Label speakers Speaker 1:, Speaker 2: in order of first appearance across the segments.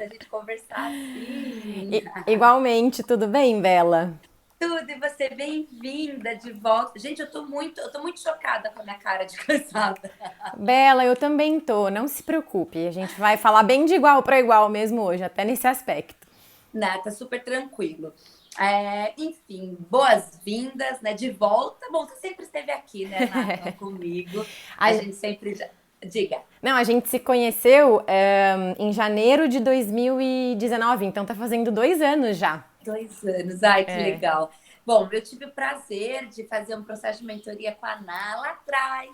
Speaker 1: a gente conversar assim.
Speaker 2: Igualmente, tudo bem, Bela?
Speaker 1: Tudo, e você bem-vinda de volta. Gente, eu tô muito chocada com a minha cara de cansada.
Speaker 2: Bela, eu também tô, não se preocupe, a gente vai falar bem de igual para igual mesmo hoje, até nesse aspecto.
Speaker 1: Né, tá super tranquilo. Enfim, boas-vindas, né? De volta. Bom, você sempre esteve aqui, né, Nathan, comigo. A
Speaker 2: A-
Speaker 1: gente sempre já. Diga.
Speaker 2: não, a gente se conheceu em janeiro de 2019, então tá fazendo 2 anos já.
Speaker 1: 2 anos, ai, que
Speaker 2: É.
Speaker 1: legal. Bom, eu tive o prazer de fazer um processo de mentoria com a Ana lá atrás.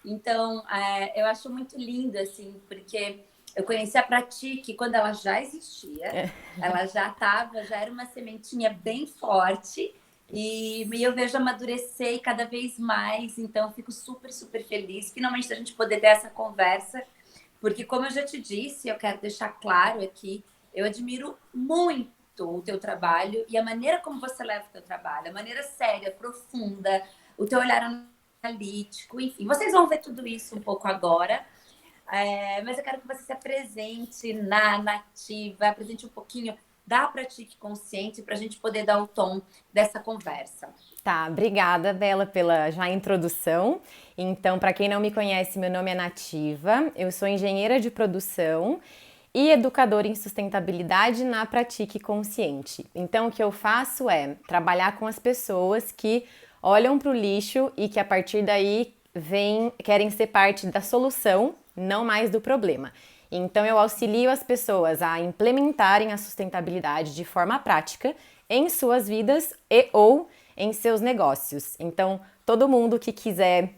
Speaker 1: Então, eu acho muito lindo, assim, porque eu conheci a Pratique quando ela já existia, ela já estava, já era uma sementinha bem forte, e eu vejo amadurecer cada vez mais. Então, fico super, super feliz, finalmente, da gente poder ter essa conversa, porque, como eu já te disse, eu quero deixar claro aqui, eu admiro muito o teu trabalho e a maneira como você leva o teu trabalho, a maneira séria, profunda, o teu olhar analítico, enfim. Vocês vão ver tudo isso um pouco agora, mas eu quero que você se apresente na nativa, apresente um pouquinho da Pratique Consciente para a gente poder dar o tom dessa conversa.
Speaker 2: Tá, obrigada, Bela, pela já introdução. Então, para quem não me conhece, meu nome é Nativa, eu sou engenheira de produção e educadora em sustentabilidade na Pratique Consciente. Então, o que eu faço é trabalhar com as pessoas que olham para o lixo e que a partir daí querem ser parte da solução, não mais do problema. Então, eu auxilio as pessoas a implementarem a sustentabilidade de forma prática em suas vidas e ou em seus negócios. Então, todo mundo que quiser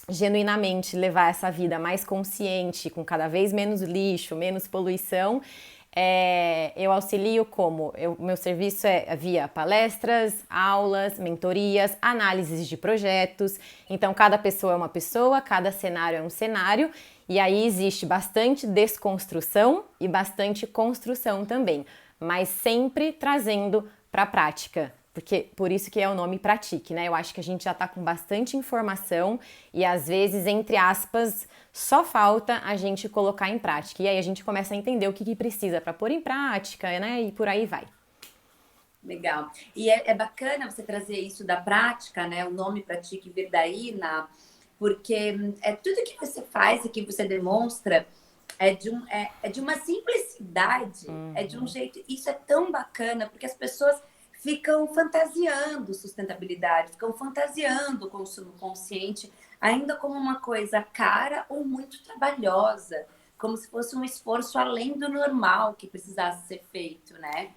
Speaker 2: genuinamente levar essa vida mais consciente, com cada vez menos lixo, menos poluição, eu auxilio meu serviço é via palestras, aulas, mentorias, análises de projetos. Então, cada pessoa é uma pessoa, cada cenário é um cenário, e aí existe bastante desconstrução e bastante construção também, mas sempre trazendo para a prática. Porque por isso que é o nome Pratique, né? Eu acho que a gente já tá com bastante informação e às vezes, entre aspas, só falta a gente colocar em prática. E aí a gente começa a entender o que precisa para pôr em prática, né? E por aí vai.
Speaker 1: Legal. E é bacana você trazer isso da prática, né? O nome Pratique vir daí, porque é tudo que você faz e que você demonstra é de uma simplicidade, é de um jeito. Isso é tão bacana, porque as pessoas ficam fantasiando sustentabilidade, ficam fantasiando o consumo consciente, ainda como uma coisa cara ou muito trabalhosa, como se fosse um esforço além do normal que precisasse ser feito, né?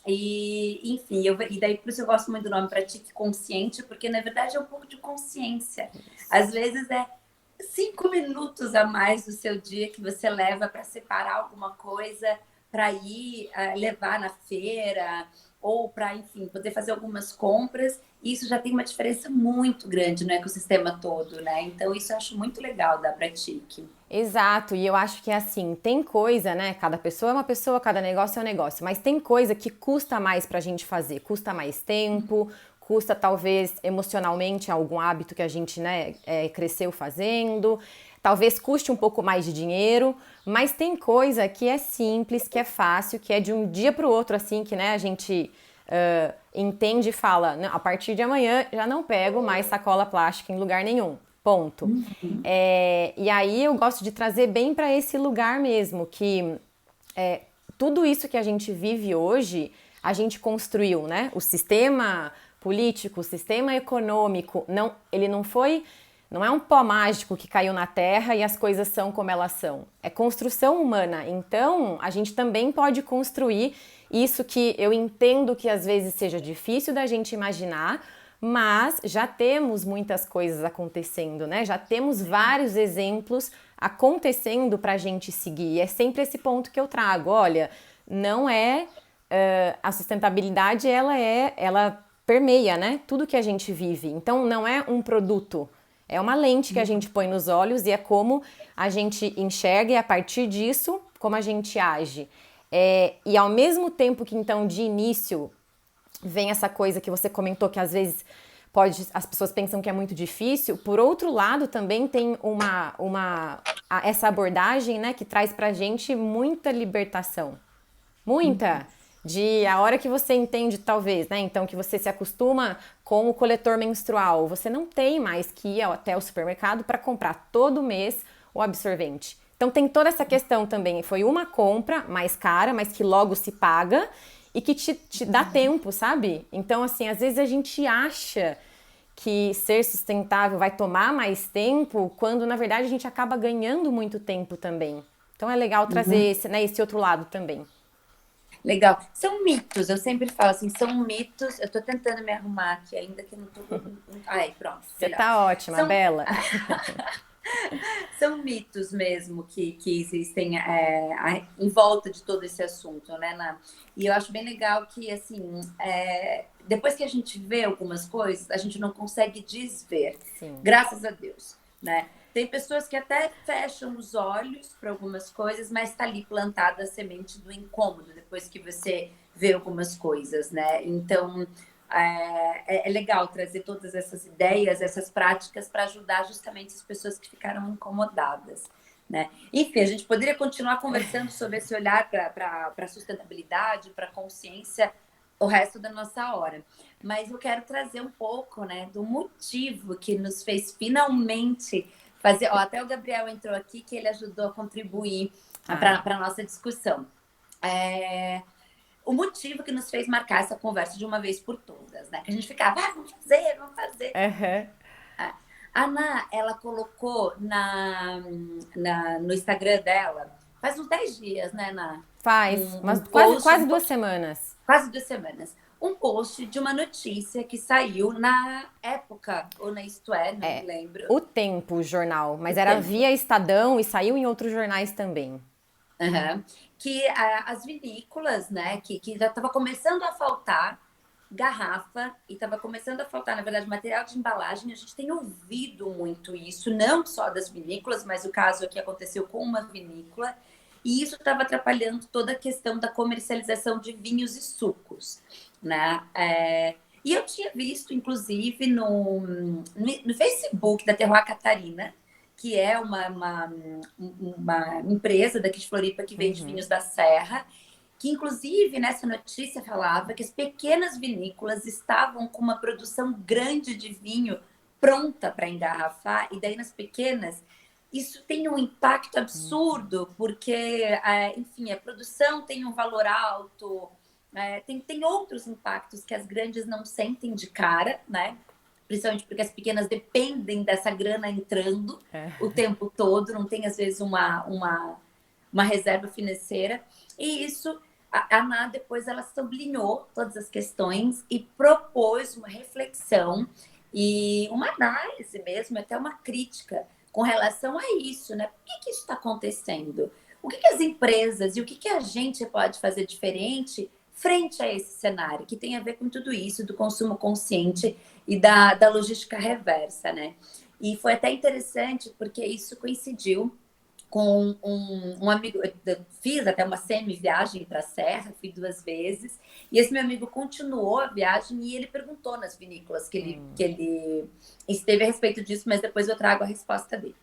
Speaker 1: E, enfim, e daí por isso eu gosto muito do nome Pratique Consciente, porque na verdade é um pouco de consciência. Às vezes é 5 minutos a mais do seu dia que você leva para separar alguma coisa para ir levar na feira ou para, enfim, poder fazer algumas compras. E isso já tem uma diferença muito grande no ecossistema todo, né? Então, isso eu acho muito legal da Pratique.
Speaker 2: Exato, e eu acho que é assim, tem coisa, né? Cada pessoa é uma pessoa, cada negócio é um negócio, mas tem coisa que custa mais pra gente fazer, custa mais tempo, custa talvez emocionalmente algum hábito que a gente, né, cresceu fazendo, talvez custe um pouco mais de dinheiro, mas tem coisa que é simples, que é fácil, que é de um dia pro outro, assim, que né, a gente entende e fala, "Não, a partir de amanhã já não pego mais sacola plástica em lugar nenhum. Ponto. E aí eu gosto de trazer bem para esse lugar mesmo, que é, tudo isso que a gente vive hoje, a gente construiu, né? O sistema político, o sistema econômico, não, ele não foi, não é um pó mágico que caiu na terra e as coisas são como elas são. É construção humana. Então, a gente também pode construir isso que eu entendo que às vezes seja difícil da gente imaginar, mas já temos muitas coisas acontecendo, né? Já temos vários exemplos acontecendo para a gente seguir. E é sempre esse ponto que eu trago. Olha, não é a sustentabilidade, ela permeia, né? Tudo que a gente vive. Então, não é um produto. É uma lente que a gente põe nos olhos e é como a gente enxerga e a partir disso, como a gente age. E ao mesmo tempo que, então, de início, vem essa coisa que você comentou que às vezes as pessoas pensam que é muito difícil. Por outro lado, também tem essa abordagem, né, que traz pra gente muita libertação. Muita. De a hora que você entende, talvez, né? Então, que você se acostuma com o coletor menstrual, você não tem mais que ir até o supermercado para comprar todo mês o absorvente. Então, tem toda essa questão também. Foi uma compra mais cara, mas que logo se paga e que te dá tempo, sabe? Então, assim, às vezes a gente acha que ser sustentável vai tomar mais tempo, quando na verdade a gente acaba ganhando muito tempo também. Então, é legal trazer
Speaker 1: Uhum.
Speaker 2: esse, né, esse outro lado também.
Speaker 1: Legal. São mitos, eu sempre falo assim, são mitos. Eu tô tentando me arrumar aqui, ainda que não tô. Ai, pronto,
Speaker 2: Você
Speaker 1: melhor.
Speaker 2: tá ótima,
Speaker 1: São,
Speaker 2: Bela.
Speaker 1: são mitos mesmo que existem em volta de todo esse assunto, né, Ná? E eu acho bem legal que, assim, depois que a gente vê algumas coisas, a gente não consegue desver,
Speaker 2: Sim.
Speaker 1: graças a Deus, né? Tem pessoas que até fecham os olhos para algumas coisas, mas está ali plantada a semente do incômodo depois que você vê algumas coisas, né? Então, é legal trazer todas essas ideias, essas práticas para ajudar justamente as pessoas que ficaram incomodadas, né? Enfim, a gente poderia continuar conversando sobre esse olhar para a sustentabilidade, para a consciência, o resto da nossa hora. Mas eu quero trazer um pouco, né, do motivo que nos fez finalmente fazer. Ó, até o Gabriel entrou aqui, que ele ajudou a contribuir para
Speaker 2: Ah,
Speaker 1: a nossa discussão. O motivo que nos fez marcar essa conversa de uma vez por todas, né? Que a gente ficava, vamos fazer, vamos fazer.
Speaker 2: uhum.
Speaker 1: A Ana, ela colocou no Instagram dela, faz uns 10 dias, né, Ana?
Speaker 2: Faz,
Speaker 1: Um
Speaker 2: mas quase,
Speaker 1: post,
Speaker 2: quase 2 semanas.
Speaker 1: quase 2 semanas. Um post de uma notícia que saiu na Época, ou na Isto É, não me
Speaker 2: É,
Speaker 1: lembro,
Speaker 2: o Tempo, o jornal,
Speaker 1: o
Speaker 2: mas era
Speaker 1: tempo.
Speaker 2: via Estadão e saiu em outros jornais também.
Speaker 1: Uhum. Que as vinícolas, né, que já estava começando a faltar garrafa e estava começando a faltar, na verdade, material de embalagem. A gente tem ouvido muito isso, não só das vinícolas, mas o caso aqui aconteceu com uma vinícola, e isso estava atrapalhando toda a questão da comercialização de vinhos e sucos, né? E eu tinha visto, inclusive, no Facebook da Terroir Catarina, que é uma empresa daqui de Floripa que vende
Speaker 2: Uhum.
Speaker 1: vinhos da Serra, que inclusive nessa notícia falava que as pequenas vinícolas estavam com uma produção grande de vinho pronta para engarrafar, e daí nas pequenas isso tem um impacto absurdo, porque, enfim, a produção tem um valor alto, tem outros impactos que as grandes não sentem de cara, né? Principalmente porque as pequenas dependem dessa grana entrando
Speaker 2: É.
Speaker 1: o tempo todo, não tem às vezes uma reserva financeira. E isso, a ANA depois ela sublinhou todas as questões e propôs uma reflexão e uma análise mesmo, até uma crítica com relação a isso, né? Por que isso está acontecendo? O que as empresas e o que a gente pode fazer diferente frente a esse cenário, que tem a ver com tudo isso, do consumo consciente e da logística reversa, né? E foi até interessante, porque isso coincidiu com um amigo. Eu fiz até uma semi-viagem para a Serra, fui 2 vezes, e esse meu amigo continuou a viagem e ele perguntou nas vinícolas que ele esteve a respeito disso, mas depois eu trago a resposta dele.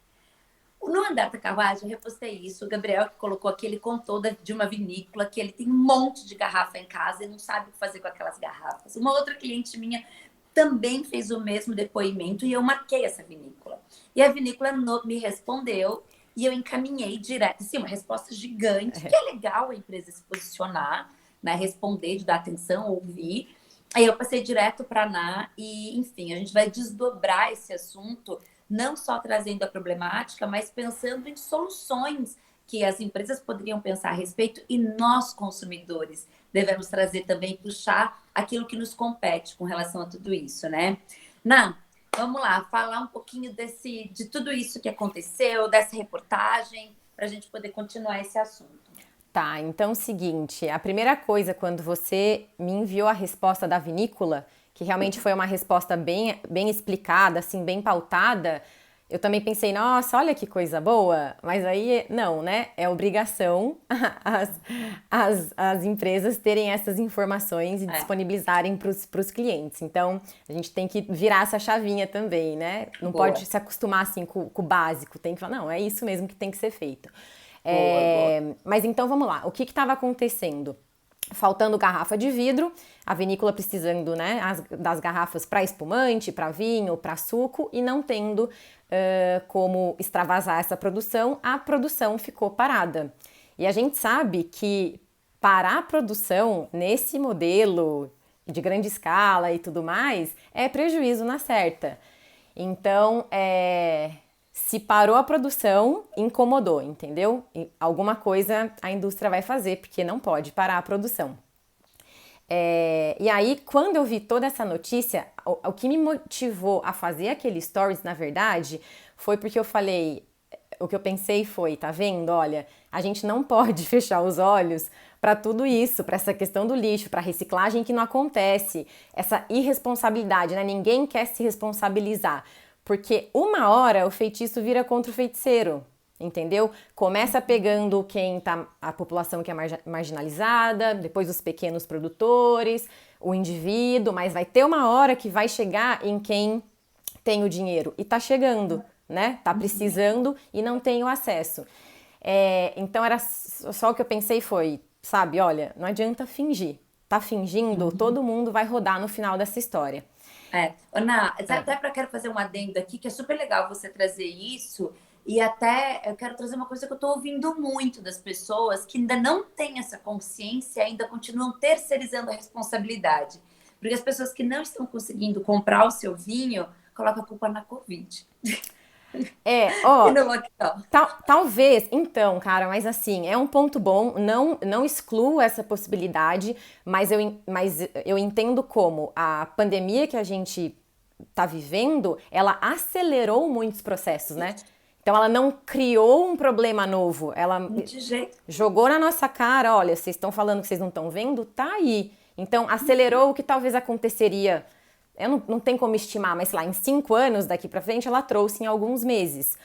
Speaker 1: No Andar da Carruagem, eu repostei isso. O Gabriel que colocou aqui, ele contou de uma vinícola que ele tem um monte de garrafa em casa e não sabe o que fazer com aquelas garrafas. Uma outra cliente minha também fez o mesmo depoimento e eu marquei essa vinícola. E a vinícola me respondeu e eu encaminhei direto, assim, uma resposta gigante, que é legal a empresa se posicionar, né, responder, de dar atenção, ouvir. Aí eu passei direto para a Ná e, enfim, a gente vai desdobrar esse assunto, não só trazendo a problemática, mas pensando em soluções que as empresas poderiam pensar a respeito e nós, consumidores, devemos trazer também, puxar aquilo que nos compete com relação a tudo isso, né? Ná, vamos lá, falar um pouquinho de tudo isso que aconteceu, dessa reportagem, para a gente poder continuar esse assunto.
Speaker 2: Tá, então é o seguinte, a primeira coisa quando você me enviou a resposta da vinícola, que realmente foi uma resposta bem, bem explicada, assim, bem pautada, eu também pensei, nossa, olha que coisa boa, mas aí não, né? É obrigação as empresas terem essas informações e
Speaker 1: É,
Speaker 2: disponibilizarem para os clientes. Então, a gente tem que virar essa chavinha também, né? Não
Speaker 1: boa,
Speaker 2: pode se acostumar assim com o básico, tem que falar, não, é isso mesmo que tem que ser feito.
Speaker 1: boa, boa.
Speaker 2: Mas então vamos lá, o que estava acontecendo? faltando garrafa de vidro, a vinícola precisando, né, das garrafas para espumante, para vinho, para suco, e não tendo como extravasar essa produção, a produção ficou parada. E a gente sabe que parar a produção nesse modelo de grande escala e tudo mais é prejuízo na certa. Então, se parou a produção, incomodou, entendeu? E alguma coisa a indústria vai fazer, porque não pode parar a produção. E aí, quando eu vi toda essa notícia, o que me motivou a fazer aquele stories, na verdade, foi porque eu falei, o que eu pensei foi, tá vendo? Olha, a gente não pode fechar os olhos para tudo isso, para essa questão do lixo, para reciclagem que não acontece, essa irresponsabilidade, né? Ninguém quer se responsabilizar, porque uma hora o feitiço vira contra o feiticeiro. Entendeu? Começa pegando a população que é marginalizada, depois os pequenos produtores, o indivíduo, mas vai ter uma hora que vai chegar em quem tem o dinheiro. E tá chegando, né? Tá precisando e não tem o acesso. Então era só o que eu pensei foi, sabe, olha, não adianta fingir. Tá fingindo, todo mundo vai rodar no final dessa história.
Speaker 1: Ana, até para quero fazer um adendo aqui, que é super legal você trazer isso. E até eu quero trazer uma coisa que eu estou ouvindo muito das pessoas que ainda não têm essa consciência, ainda continuam terceirizando a responsabilidade. Porque as pessoas que não estão conseguindo comprar o seu vinho colocam a culpa na Covid.
Speaker 2: Ó,
Speaker 1: e no lockdown.
Speaker 2: talvez, então, cara, mas assim, é um ponto bom, não excluo essa possibilidade, mas eu entendo como a pandemia que a gente tá vivendo, ela acelerou muitos processos, né? Então ela não criou um problema novo, ela jogou na nossa cara, olha, vocês estão falando que vocês não estão vendo? Tá aí. Então acelerou o que talvez aconteceria, eu não tenho como estimar, mas sei lá, em 5 anos daqui pra frente ela trouxe em alguns meses.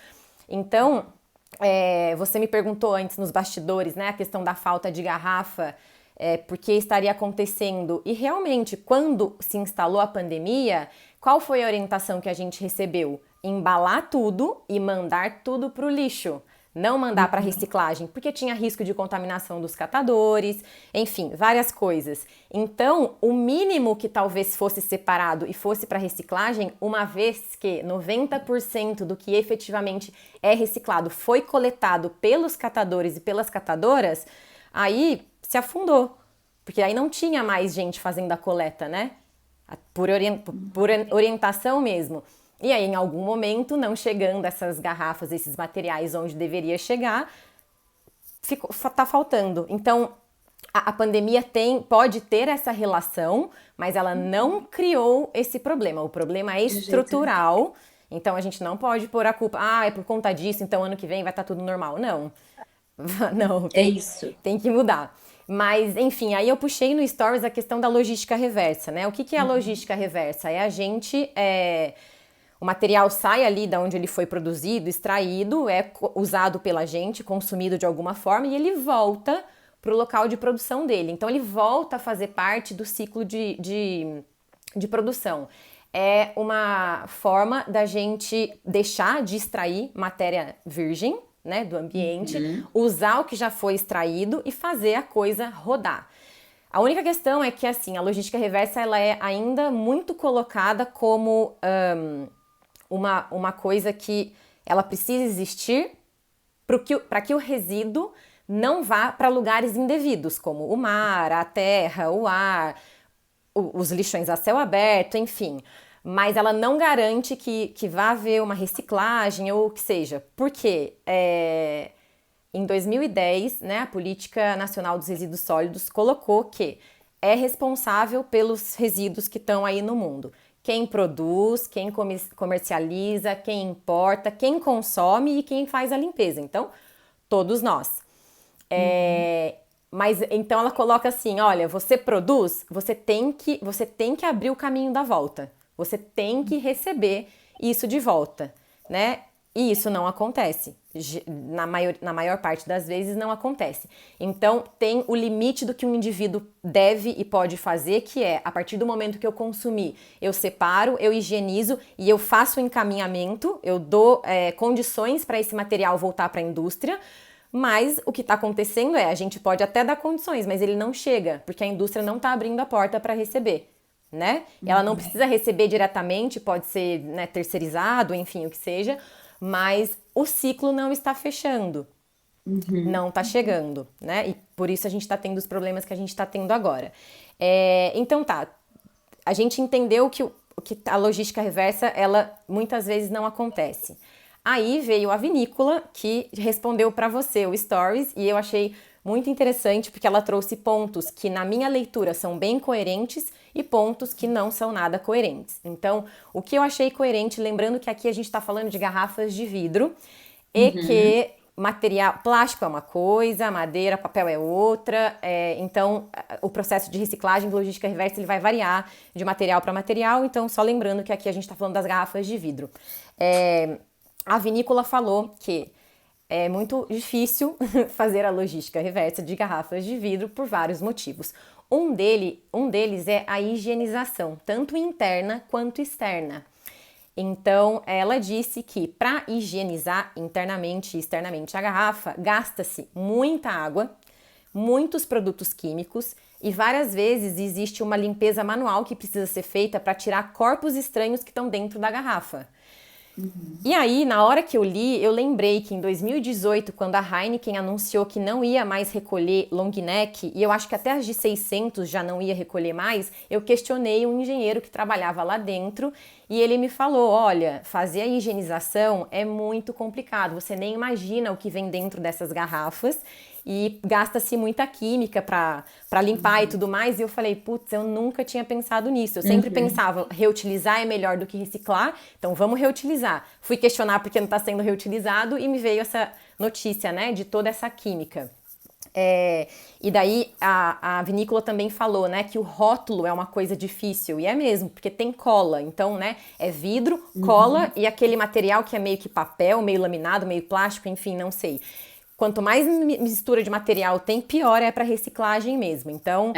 Speaker 2: Então, você me perguntou antes nos bastidores, né, a questão da falta de garrafa, por que estaria acontecendo? E realmente, quando se instalou a pandemia, qual foi a orientação que a gente recebeu? Embalar tudo e mandar tudo para o lixo. Não mandar para reciclagem, porque tinha risco de contaminação dos catadores, enfim, várias coisas. Então, o mínimo que talvez fosse separado e fosse para reciclagem, uma vez que 90% do que efetivamente é reciclado foi coletado pelos catadores e pelas catadoras, aí se afundou, porque aí não tinha mais gente fazendo a coleta, né? Por orientação mesmo. E aí, em algum momento, não chegando essas garrafas, esses materiais onde deveria chegar, tá faltando. Então, a pandemia pode ter essa relação, mas ela não criou esse problema. O problema é estrutural, então a gente não pode pôr a culpa, é por conta disso, então ano que vem vai estar tudo normal. Não. Não.
Speaker 1: É isso.
Speaker 2: Tem que mudar. Mas, enfim, aí eu puxei no Stories a questão da logística reversa, né? O que é a logística reversa? É a gente... O material sai ali da onde ele foi produzido, extraído, é usado pela gente, consumido de alguma forma e ele volta para o local de produção dele. Então ele volta a fazer parte do ciclo de produção. É uma forma da gente deixar de extrair matéria virgem, né, do ambiente, usar o que já foi extraído e fazer a coisa rodar. A única questão é que assim, a logística reversa ela é ainda muito colocada como uma coisa que ela precisa existir para que o resíduo não vá para lugares indevidos, como o mar, a terra, o ar, os lixões a céu aberto, enfim. Mas ela não garante que vá haver uma reciclagem ou o que seja. Porque em 2010, né, a Política Nacional dos Resíduos Sólidos colocou que é responsável pelos resíduos que estão aí no mundo. Quem produz, quem comercializa, quem importa, quem consome e quem faz a limpeza. Então, todos nós. Mas então ela coloca assim, olha, você produz, você tem que abrir o caminho da volta. Você tem que receber isso de volta, né? E isso não acontece. Na maior parte das vezes não acontece. Então, tem o limite do que um indivíduo deve e pode fazer, que é, a partir do momento que eu consumir, eu separo, eu higienizo e eu faço o encaminhamento, eu dou condições para esse material voltar para a indústria, Mas o que está acontecendo é, a gente pode até dar condições, mas ele não chega, porque a indústria não está abrindo a porta para receber, né? Ela não precisa receber diretamente, pode ser, né, terceirizado, enfim, o que seja, mas o ciclo não está fechando, não está chegando, né? E por isso a gente está tendo os problemas que a gente está tendo agora. Então tá, a gente entendeu que a logística reversa, ela muitas vezes não acontece. Aí veio a Vinícola, que respondeu para você o Stories, e eu achei muito interessante, porque ela trouxe pontos que na minha leitura são bem coerentes e pontos que não são nada coerentes. Então, o que eu achei coerente, lembrando que aqui a gente está falando de garrafas de vidro, e que material, plástico é uma coisa, madeira, papel é outra, então o processo de reciclagem de logística reversa ele vai variar de material para material, então só lembrando que aqui a gente está falando das garrafas de vidro. A Vinícola falou que é muito difícil fazer a logística reversa de garrafas de vidro por vários motivos. Um deles é a higienização, tanto interna quanto externa. Então, ela disse que para higienizar internamente e externamente a garrafa, gasta-se muita água, muitos produtos químicos e várias vezes existe uma limpeza manual que precisa ser feita para tirar corpos estranhos que estão dentro da garrafa. E aí, na hora que eu li, eu lembrei que em 2018, quando a Heineken anunciou que não ia mais recolher long neck, e eu acho que até as de 600 já não ia recolher mais, eu questionei um engenheiro que trabalhava lá dentro e ele me falou, olha, fazer a higienização é muito complicado, você nem imagina o que vem dentro dessas garrafas e gasta-se muita química para limpar e tudo mais. E eu falei, putz, eu nunca tinha pensado nisso. Eu sempre pensava, reutilizar é melhor do que reciclar, então vamos reutilizar. Fui questionar porque não está sendo reutilizado e me veio essa notícia, né, de toda essa química. E daí a vinícola também falou, né, que o rótulo é uma coisa difícil, e é mesmo, porque tem cola, então, né, é vidro, cola e aquele material que é meio que papel, meio laminado, meio plástico, enfim, não sei. Quanto mais mistura de material tem, pior é para reciclagem mesmo. Então,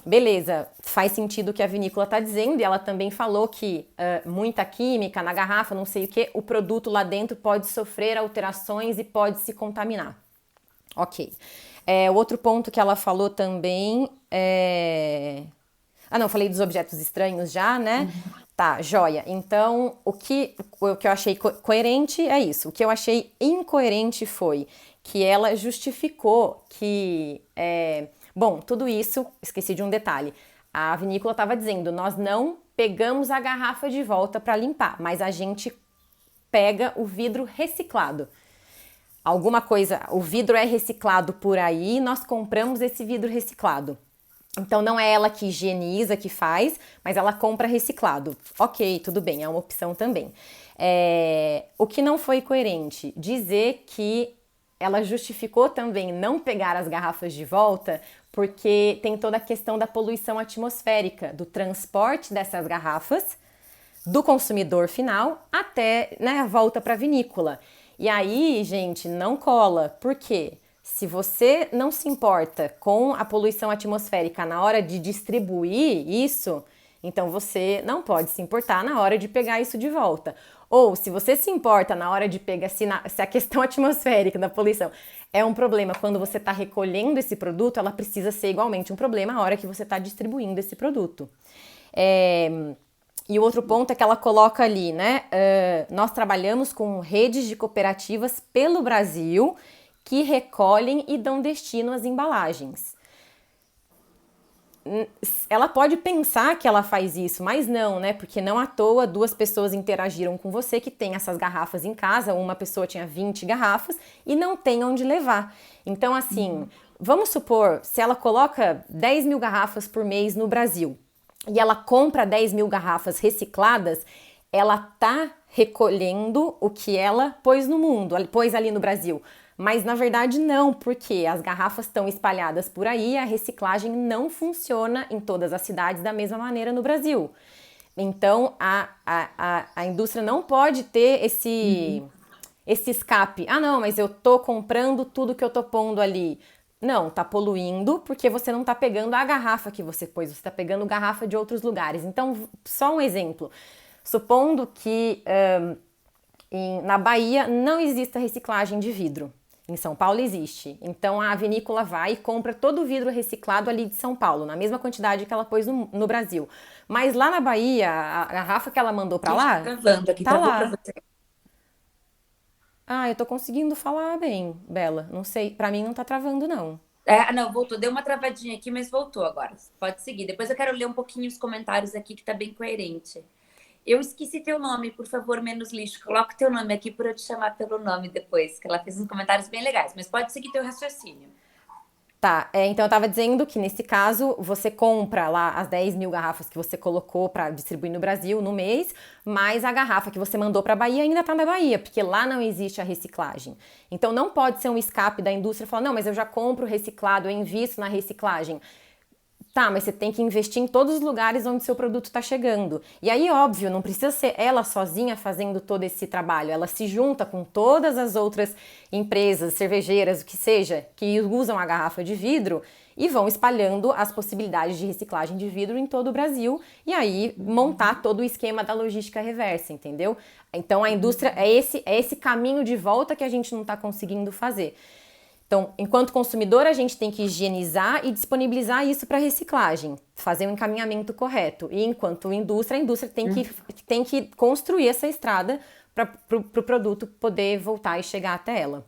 Speaker 2: beleza, faz sentido o que a vinícola está dizendo. E ela também falou que muita química na garrafa, não sei o que, o produto lá dentro pode sofrer alterações e pode se contaminar. Ok. O outro ponto que ela falou também é... Ah, não, falei dos objetos estranhos já, né? Tá, joia. Então, o que eu achei coerente é isso. O que eu achei incoerente foi que ela justificou que... Bom, tudo isso, esqueci de um detalhe. A vinícola estava dizendo, nós não pegamos a garrafa de volta para limpar, mas a gente pega o vidro reciclado. Alguma coisa, o vidro é reciclado por aí, nós compramos esse vidro reciclado. Então não é ela que higieniza, que faz, mas ela compra reciclado. Ok, tudo bem, é uma opção também. O que não foi coerente, dizer que ela justificou também não pegar as garrafas de volta, porque tem toda a questão da poluição atmosférica, do transporte dessas garrafas, do consumidor final até, né, a volta para a vinícola. E aí, gente, não cola. Por quê? Se você não se importa com a poluição atmosférica na hora de distribuir isso, então você não pode se importar na hora de pegar isso de volta. Ou se você se importa na hora de pegar, se a questão atmosférica da poluição é um problema quando você está recolhendo esse produto, ela precisa ser igualmente um problema na hora que você está distribuindo esse produto. E o outro ponto é que ela coloca ali, né? Nós trabalhamos com redes de cooperativas pelo Brasil que recolhem e dão destino às embalagens. Ela pode pensar que ela faz isso, mas não, né? Porque não à toa 2 pessoas interagiram com você que tem essas garrafas em casa, uma pessoa tinha 20 garrafas e não tem onde levar. Então, assim, vamos supor, se ela coloca 10 mil garrafas por mês no Brasil e ela compra 10 mil garrafas recicladas, ela tá recolhendo o que ela pôs no mundo, pôs ali no Brasil. Mas na verdade não, porque as garrafas estão espalhadas por aí e a reciclagem não funciona em todas as cidades da mesma maneira no Brasil. Então a indústria não pode ter esse escape. Ah, não, mas eu tô comprando tudo que eu tô pondo ali. Não, tá poluindo porque você não tá pegando a garrafa que você pôs, você tá pegando garrafa de outros lugares. Então, só um exemplo. Supondo que na Bahia não exista reciclagem de vidro. Em São Paulo existe. Então a vinícola vai e compra todo o vidro reciclado ali de São Paulo, na mesma quantidade que ela pôs no Brasil. Mas lá na Bahia, a garrafa que ela mandou pra
Speaker 1: Gente, tá
Speaker 2: lá,
Speaker 1: travando aqui,
Speaker 2: tá
Speaker 1: travou pra
Speaker 2: lá.
Speaker 1: você.
Speaker 2: Ah, eu tô conseguindo falar bem, Bela. Não sei, pra mim não tá travando, não.
Speaker 1: Não, voltou. Deu uma travadinha aqui, mas voltou agora. Pode seguir. Depois eu quero ler um pouquinho os comentários aqui, que tá bem coerente. Eu esqueci teu nome, por favor, menos lixo. Coloca o teu nome aqui para eu te chamar pelo nome depois, que ela fez uns comentários bem legais. Mas pode seguir teu raciocínio.
Speaker 2: Tá, então eu tava dizendo que nesse caso você compra lá as 10 mil garrafas que você colocou pra distribuir no Brasil no mês, mas a garrafa que você mandou pra Bahia ainda tá na Bahia, porque lá não existe a reciclagem. Então não pode ser um escape da indústria falar, não, mas eu já compro reciclado, eu invisto na reciclagem. Tá, mas você tem que investir em todos os lugares onde seu produto está chegando. E aí, óbvio, não precisa ser ela sozinha fazendo todo esse trabalho. Ela se junta com todas as outras empresas, cervejeiras, o que seja, que usam a garrafa de vidro e vão espalhando as possibilidades de reciclagem de vidro em todo o Brasil e aí montar todo o esquema da logística reversa, entendeu? Então a indústria é esse caminho de volta que a gente não está conseguindo fazer. Então, enquanto consumidor, a gente tem que higienizar e disponibilizar isso para reciclagem, fazer um encaminhamento correto. E enquanto indústria, a indústria tem que construir essa estrada para o produto poder voltar e chegar até ela.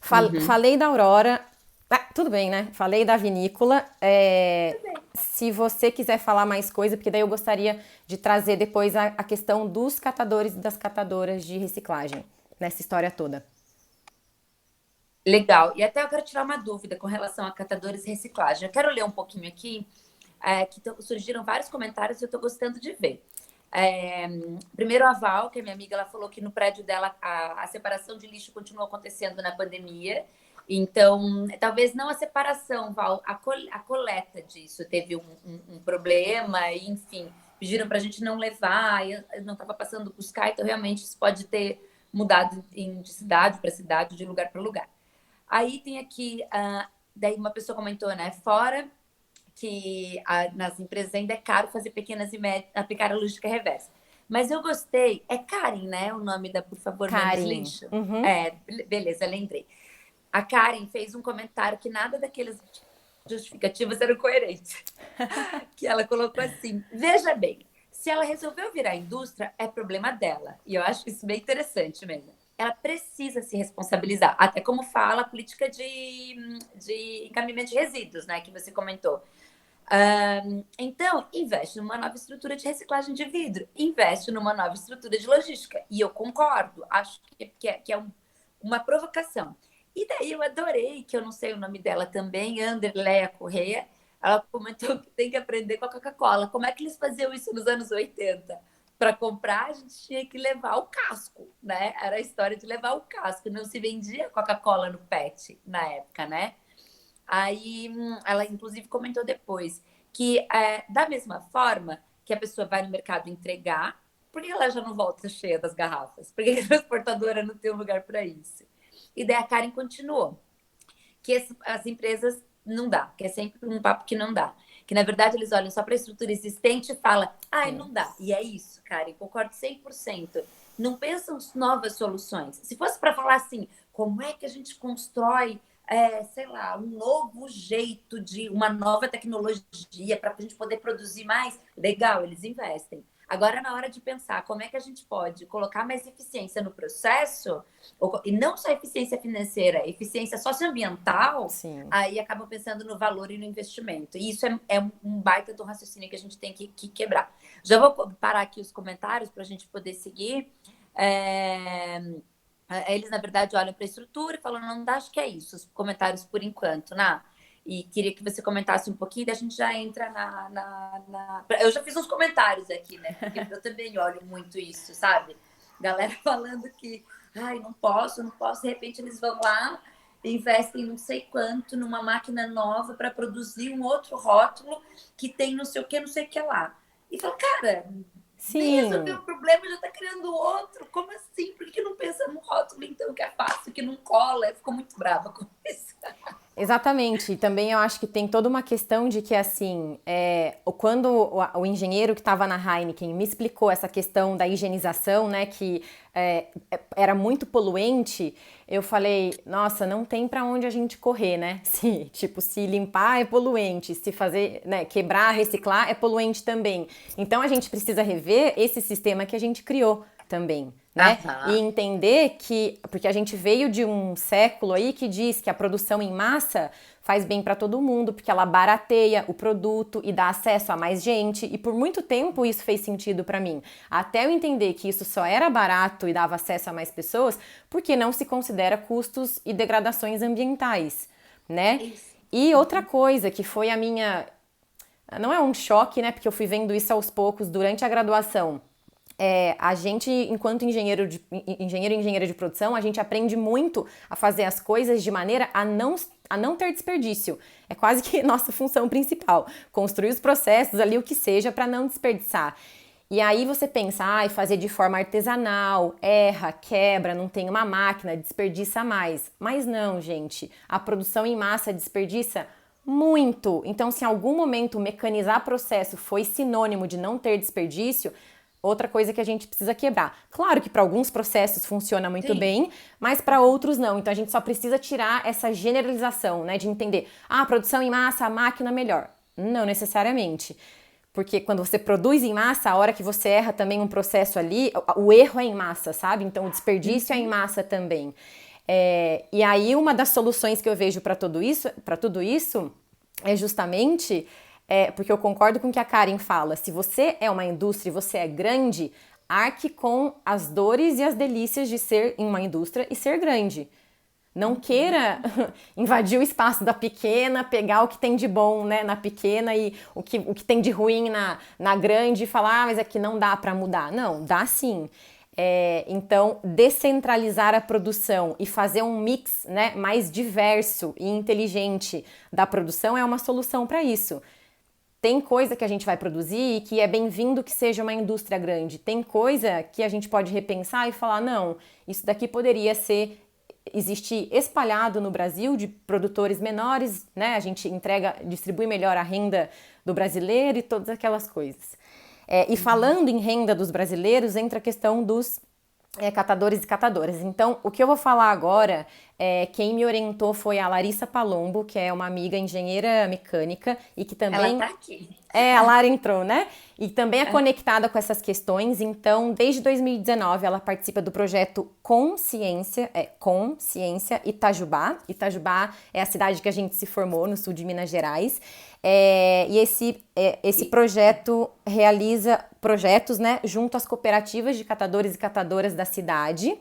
Speaker 2: Falei da Aurora. Tudo bem, né? Falei da vinícola. Se você quiser falar mais coisa, porque daí eu gostaria de trazer depois a questão dos catadores e das catadoras de reciclagem nessa história toda.
Speaker 1: Legal. E até eu quero tirar uma dúvida com relação a catadores e reciclagem. Eu quero ler um pouquinho aqui, surgiram vários comentários e eu estou gostando de ver. Primeiro, a Val, que é minha amiga, ela falou que no prédio dela a separação de lixo continuou acontecendo na pandemia. Então, talvez não a separação, Val, a coleta disso teve um problema, e, enfim, pediram para a gente não levar, eu não estava passando buscar, então realmente isso pode ter mudado de cidade para cidade, de lugar para lugar. Aí tem aqui, daí uma pessoa comentou, né? Fora que nas empresas ainda é caro fazer pequenas e médias, aplicar a logística reversa. Mas eu gostei, é Karen, né? O nome da Por Favor Menos
Speaker 2: Karen.
Speaker 1: Lixo.
Speaker 2: Uhum.
Speaker 1: Beleza, lembrei. A Karen fez um comentário que nada daqueles justificativos eram coerentes. Que ela colocou assim: veja bem, se ela resolveu virar indústria, é problema dela. E eu acho isso bem interessante mesmo. Ela precisa se responsabilizar, até como fala a política de encaminhamento de resíduos, né, que você comentou. Então, investe numa nova estrutura de reciclagem de vidro, investe numa nova estrutura de logística. E eu concordo, acho que é uma provocação. E daí eu adorei, que eu não sei o nome dela também, Anderleia Correia, ela comentou que tem que aprender com a Coca-Cola. Como é que eles faziam isso nos anos 80? Para comprar, a gente tinha que levar o casco, né? Era a história de levar o casco. Não se vendia Coca-Cola no PET na época, né? Aí ela, inclusive, comentou depois que, da mesma forma que a pessoa vai no mercado entregar, por que ela já não volta cheia das garrafas? Por que a transportadora não tem um lugar para isso? E daí a Karen continuou que as empresas não dá, que é sempre um papo que não dá. Que, na verdade, eles olham só para a estrutura existente e falam, ai, não dá. E é isso, Karen, concordo 100%. Não pensam novas soluções. Se fosse para falar assim, como é que a gente constrói sei lá, um novo jeito de uma nova tecnologia para a gente poder produzir mais, legal, eles investem. Agora, na hora de pensar como é que a gente pode colocar mais eficiência no processo, e não só eficiência financeira, eficiência socioambiental,
Speaker 2: Sim.
Speaker 1: aí acabam pensando no valor e no investimento. E isso é um baita do raciocínio que a gente tem que quebrar. Já vou parar aqui os comentários para a gente poder seguir. Eles, na verdade, olham para a estrutura e falam, não dá, acho que é isso, os comentários por enquanto, né? E queria que você comentasse um pouquinho, daí a gente já entra Eu já fiz uns comentários aqui, né? Porque eu também olho muito isso, sabe? Galera falando que, ai, não posso, não posso. De repente eles vão lá, investem não sei quanto numa máquina nova para produzir um outro rótulo que tem não sei o que lá. E fala, cara, nem resolveu
Speaker 2: Sim.
Speaker 1: o problema, já tá criando outro. Como assim? Por que não pensa num rótulo, então, que é fácil, que não cola? Eu fico muito brava com isso.
Speaker 2: Exatamente. E também eu acho que tem toda uma questão de que, assim, quando o engenheiro que estava na Heineken me explicou essa questão da higienização, né, que era muito poluente, eu falei, nossa, não tem para onde a gente correr, né? Se, tipo, se limpar é poluente, se fazer, né, quebrar, reciclar é poluente também. Então a gente precisa rever esse sistema que a gente criou também, né? E
Speaker 1: Aham.
Speaker 2: entender que, porque a gente veio de um século aí que diz que a produção em massa faz bem para todo mundo, porque ela barateia o produto e dá acesso a mais gente, e por muito tempo isso fez sentido para mim. Até eu entender que isso só era barato e dava acesso a mais pessoas, porque não se considera custos e degradações ambientais, né?
Speaker 1: Isso.
Speaker 2: E outra coisa que foi a minha, não é um choque, né? Porque eu fui vendo isso aos poucos durante a graduação. A gente, enquanto engenheiro e engenheira de produção, a gente aprende muito a fazer as coisas de maneira a não ter desperdício. É quase que nossa função principal. Construir os processos ali, o que seja, para não desperdiçar. E aí você pensa, fazer de forma artesanal, erra, quebra, não tem uma máquina, desperdiça mais. Mas não, gente. A produção em massa desperdiça muito. Então, se em algum momento mecanizar processo foi sinônimo de não ter desperdício, outra coisa que a gente precisa quebrar. Claro que para alguns processos funciona muito
Speaker 1: Sim.
Speaker 2: bem, mas para outros não. Então a gente só precisa tirar essa generalização, né, de entender, produção em massa, a máquina melhor. Não necessariamente. Porque quando você produz em massa, a hora que você erra também um processo ali, o erro é em massa, sabe? Então o desperdício é em massa também. E aí uma das soluções que eu vejo para tudo isso é justamente porque eu concordo com o que a Karen fala. Se você é uma indústria e você é grande, arque com as dores e as delícias de ser em uma indústria e ser grande. Não queira invadir o espaço da pequena, pegar o que tem de bom, né, na pequena e o que tem de ruim na grande e falar, mas aqui não dá para mudar. Não, dá sim. Então, descentralizar a produção e fazer um mix, né, mais diverso e inteligente da produção é uma solução para isso. Tem coisa que a gente vai produzir e que é bem-vindo que seja uma indústria grande. Tem coisa que a gente pode repensar e falar, não, isso daqui poderia existir espalhado no Brasil de produtores menores, né? A gente distribui melhor a renda do brasileiro e todas aquelas coisas. E falando em renda dos brasileiros, entra a questão dos catadores e catadoras. Então, o que eu vou falar agora, quem me orientou foi a Larissa Palombo, que é uma amiga engenheira mecânica e que
Speaker 1: Ela
Speaker 2: também
Speaker 1: tá aqui.
Speaker 2: a Lara entrou, né? E também é conectada com essas questões. Então, desde 2019, ela participa do projeto Consciência Itajubá. Itajubá é a cidade que a gente se formou no sul de Minas Gerais. E esse projeto realiza projetos, né, junto às cooperativas de catadores e catadoras da cidade.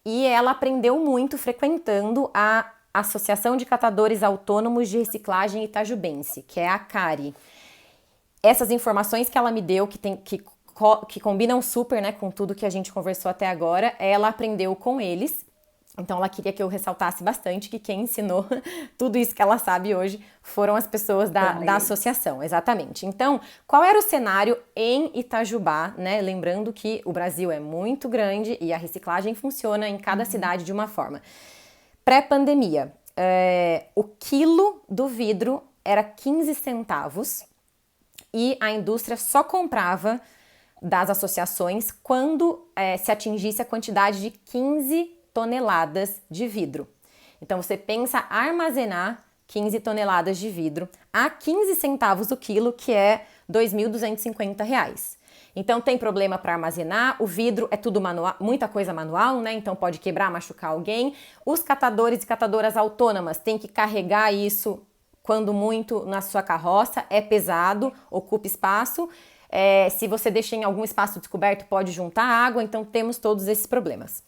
Speaker 2: E ela aprendeu muito frequentando a Associação de Catadores Autônomos de Reciclagem Itajubense, que é a CARI. Essas informações que ela me deu, que combinam super, né, com tudo que a gente conversou até agora, ela aprendeu com eles. Então ela queria que eu ressaltasse bastante que quem ensinou tudo isso que ela sabe hoje foram as pessoas da associação, exatamente. Então, qual era o cenário em Itajubá, né? Lembrando que o Brasil é muito grande e a reciclagem funciona em cada cidade de uma forma. Pré-pandemia, o quilo do vidro era 15 centavos e a indústria só comprava das associações quando se atingisse a quantidade de 15 toneladas de vidro. Então você pensa armazenar 15 toneladas de vidro a 15 centavos o quilo, que é R$ 2.250. Então tem problema para armazenar, o vidro é tudo manual, muita coisa manual, né? Então pode quebrar, machucar alguém. Os catadores e catadoras autônomas têm que carregar isso quando muito na sua carroça, é pesado, ocupa espaço. Se você deixa em algum espaço descoberto, pode juntar água, então temos todos esses problemas.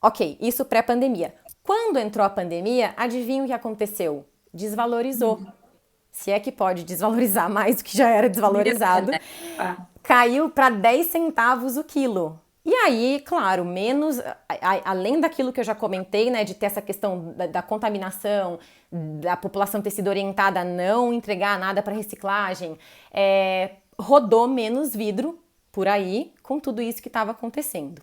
Speaker 2: Ok, isso pré-pandemia. Quando entrou a pandemia, adivinha o que aconteceu? Desvalorizou. Se é que pode desvalorizar mais do que já era desvalorizado. Caiu para 10 centavos o quilo. E aí, claro, menos, além daquilo que eu já comentei, né, de ter essa questão da contaminação, da população ter sido orientada a não entregar nada para reciclagem, rodou menos vidro por aí com tudo isso que estava acontecendo.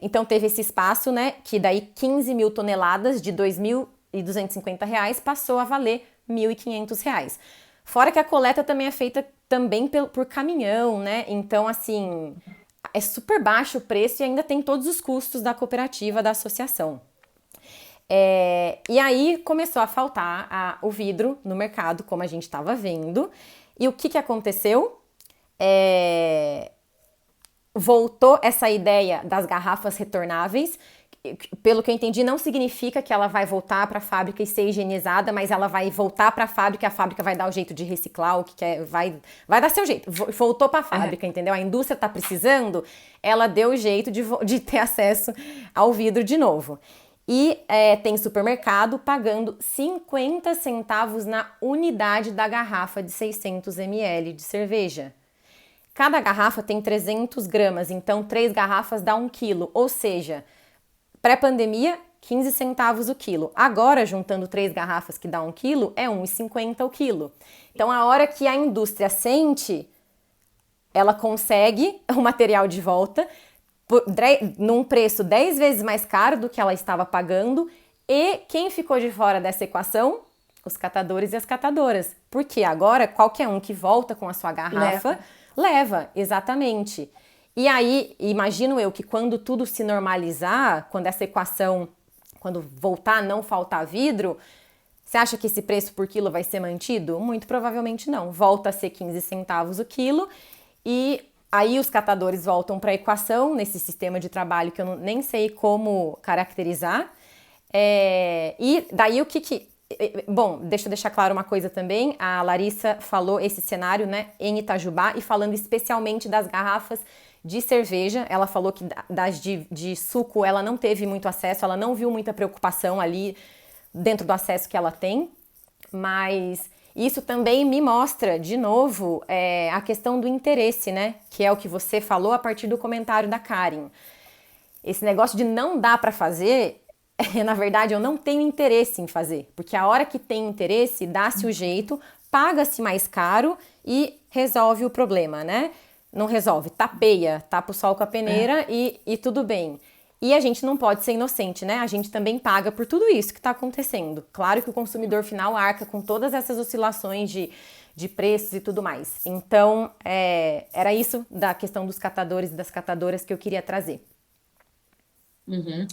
Speaker 2: Então teve esse espaço, né, que daí 15 mil toneladas de R$ 2.250 passou a valer R$ 1.500. Fora que a coleta também é feita também por caminhão, né? Então, assim, é super baixo o preço e ainda tem todos os custos da cooperativa, da associação. E aí começou a faltar o vidro no mercado, como a gente estava vendo. E o que aconteceu? Voltou essa ideia das garrafas retornáveis. Pelo que eu entendi, não significa que ela vai voltar para a fábrica e ser higienizada, mas ela vai voltar para a fábrica vai dar o jeito de reciclar, o que quer, vai dar seu jeito. Voltou para a fábrica, entendeu? A indústria está precisando, ela deu o jeito de ter acesso ao vidro de novo. E tem supermercado pagando 50 centavos na unidade da garrafa de 600 ml de cerveja. Cada garrafa tem 300 gramas, então 3 garrafas dá 1 quilo, ou seja, pré-pandemia, 15 centavos o quilo. Agora, juntando 3 garrafas que dá 1 quilo, é R$ 1,50 o quilo. Então, a hora que a indústria sente, ela consegue o material de volta num preço 10 vezes mais caro do que ela estava pagando. E quem ficou de fora dessa equação? Os catadores e as catadoras. Porque agora, qualquer um que volta com a sua garrafa, leva, exatamente. E aí, imagino eu que quando tudo se normalizar, quando essa equação, quando voltar a não faltar vidro, você acha que esse preço por quilo vai ser mantido? Muito provavelmente não. Volta a ser 15 centavos o quilo e aí os catadores voltam para a equação nesse sistema de trabalho que eu nem sei como caracterizar. E daí o que... Bom, deixa eu deixar claro uma coisa também. A Larissa falou esse cenário, né, em Itajubá e falando especialmente das garrafas de cerveja. Ela falou que das de suco ela não teve muito acesso, ela não viu muita preocupação ali dentro do acesso que ela tem, mas isso também me mostra, de novo, a questão do interesse, né? Que é o que você falou a partir do comentário da Karen. Esse negócio de não dá para fazer, na verdade, eu não tenho interesse em fazer, porque a hora que tem interesse, dá-se o jeito, paga-se mais caro e resolve o problema, né? Não resolve, tapeia, tapa o sol com a peneira e tudo bem. E a gente não pode ser inocente, né? A gente também paga por tudo isso que está acontecendo. Claro que o consumidor final arca com todas essas oscilações de preços e tudo mais. Então, era isso da questão dos catadores e das catadoras que eu queria trazer.
Speaker 1: Uhum.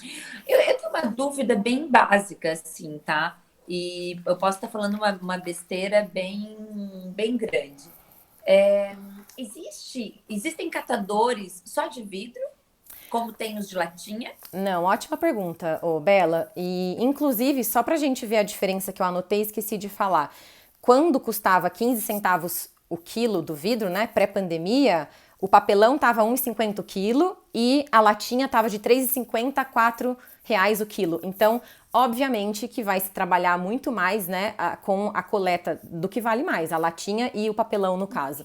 Speaker 1: Eu tenho uma dúvida bem básica, assim, tá? E eu posso estar falando uma besteira bem grande. Existem catadores só de vidro, como tem os de latinha?
Speaker 2: Não, ótima pergunta, Bela. E, inclusive, só pra gente ver a diferença que eu anotei, esqueci de falar. Quando custava 15 centavos o quilo do vidro, né, pré-pandemia, o papelão tava 1,50 o quilo e a latinha tava de 3,50 a R$ 4 o quilo. Então, obviamente que vai se trabalhar muito mais, né, com a coleta do que vale mais, a latinha e o papelão no caso.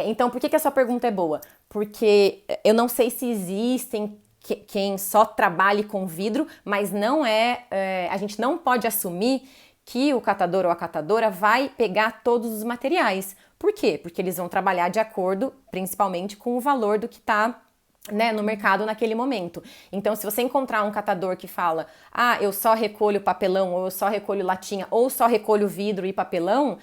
Speaker 2: Então, por que essa pergunta é boa? Porque eu não sei se existem quem só trabalhe com vidro, mas não a gente não pode assumir que o catador ou a catadora vai pegar todos os materiais. Por quê? Porque eles vão trabalhar de acordo, principalmente, com o valor do que está, né, no mercado naquele momento. Então, se você encontrar um catador que fala, eu só recolho papelão, ou eu só recolho latinha, ou só recolho vidro e papelão,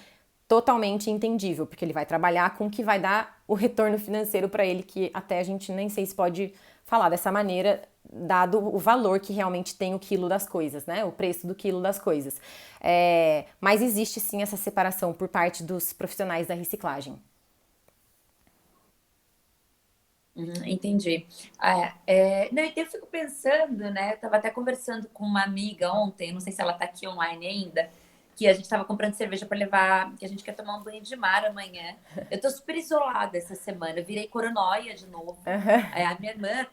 Speaker 2: totalmente entendível, porque ele vai trabalhar com o que vai dar o retorno financeiro para ele, que até a gente nem sei se pode falar dessa maneira, dado o valor que realmente tem o quilo das coisas, né? O preço do quilo das coisas. Mas existe sim essa separação por parte dos profissionais da reciclagem.
Speaker 1: Entendi. Não, então eu fico pensando, né? Eu tava até conversando com uma amiga ontem, não sei se ela tá aqui online ainda, que a gente tava comprando cerveja para levar, que a gente quer tomar um banho de mar amanhã. Eu tô super isolada essa semana, eu virei coronóia de novo. A minha irmã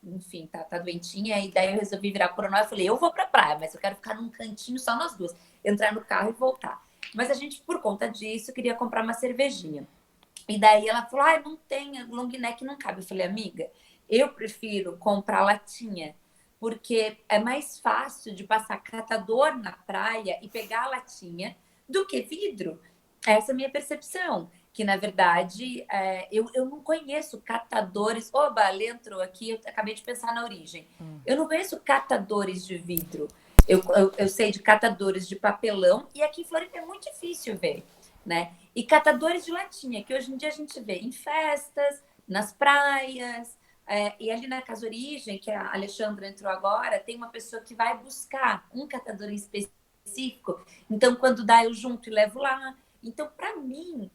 Speaker 1: enfim, tá doentinha, e daí eu resolvi virar coronóia. Eu falei, eu vou pra praia, mas eu quero ficar num cantinho só nós duas, entrar no carro e voltar. Mas a gente, por conta disso, queria comprar uma cervejinha. E daí ela falou, não tem, long neck não cabe. Eu falei, amiga, eu prefiro comprar latinha, porque é mais fácil de passar catador na praia e pegar a latinha do que vidro. Essa é a minha percepção. que na verdade eu não conheço catadores. Oba, Lê entrou aqui, eu acabei de pensar na origem. Eu não conheço catadores de vidro. Eu sei de catadores de papelão, e aqui em Floripa é muito difícil ver, né? E catadores de latinha, que hoje em dia a gente vê em festas, nas praias, e ali na Casa Origem, que a Alexandra entrou agora, tem uma pessoa que vai buscar um catador em específico. Então, quando dá, eu junto e levo lá. Então, para mim,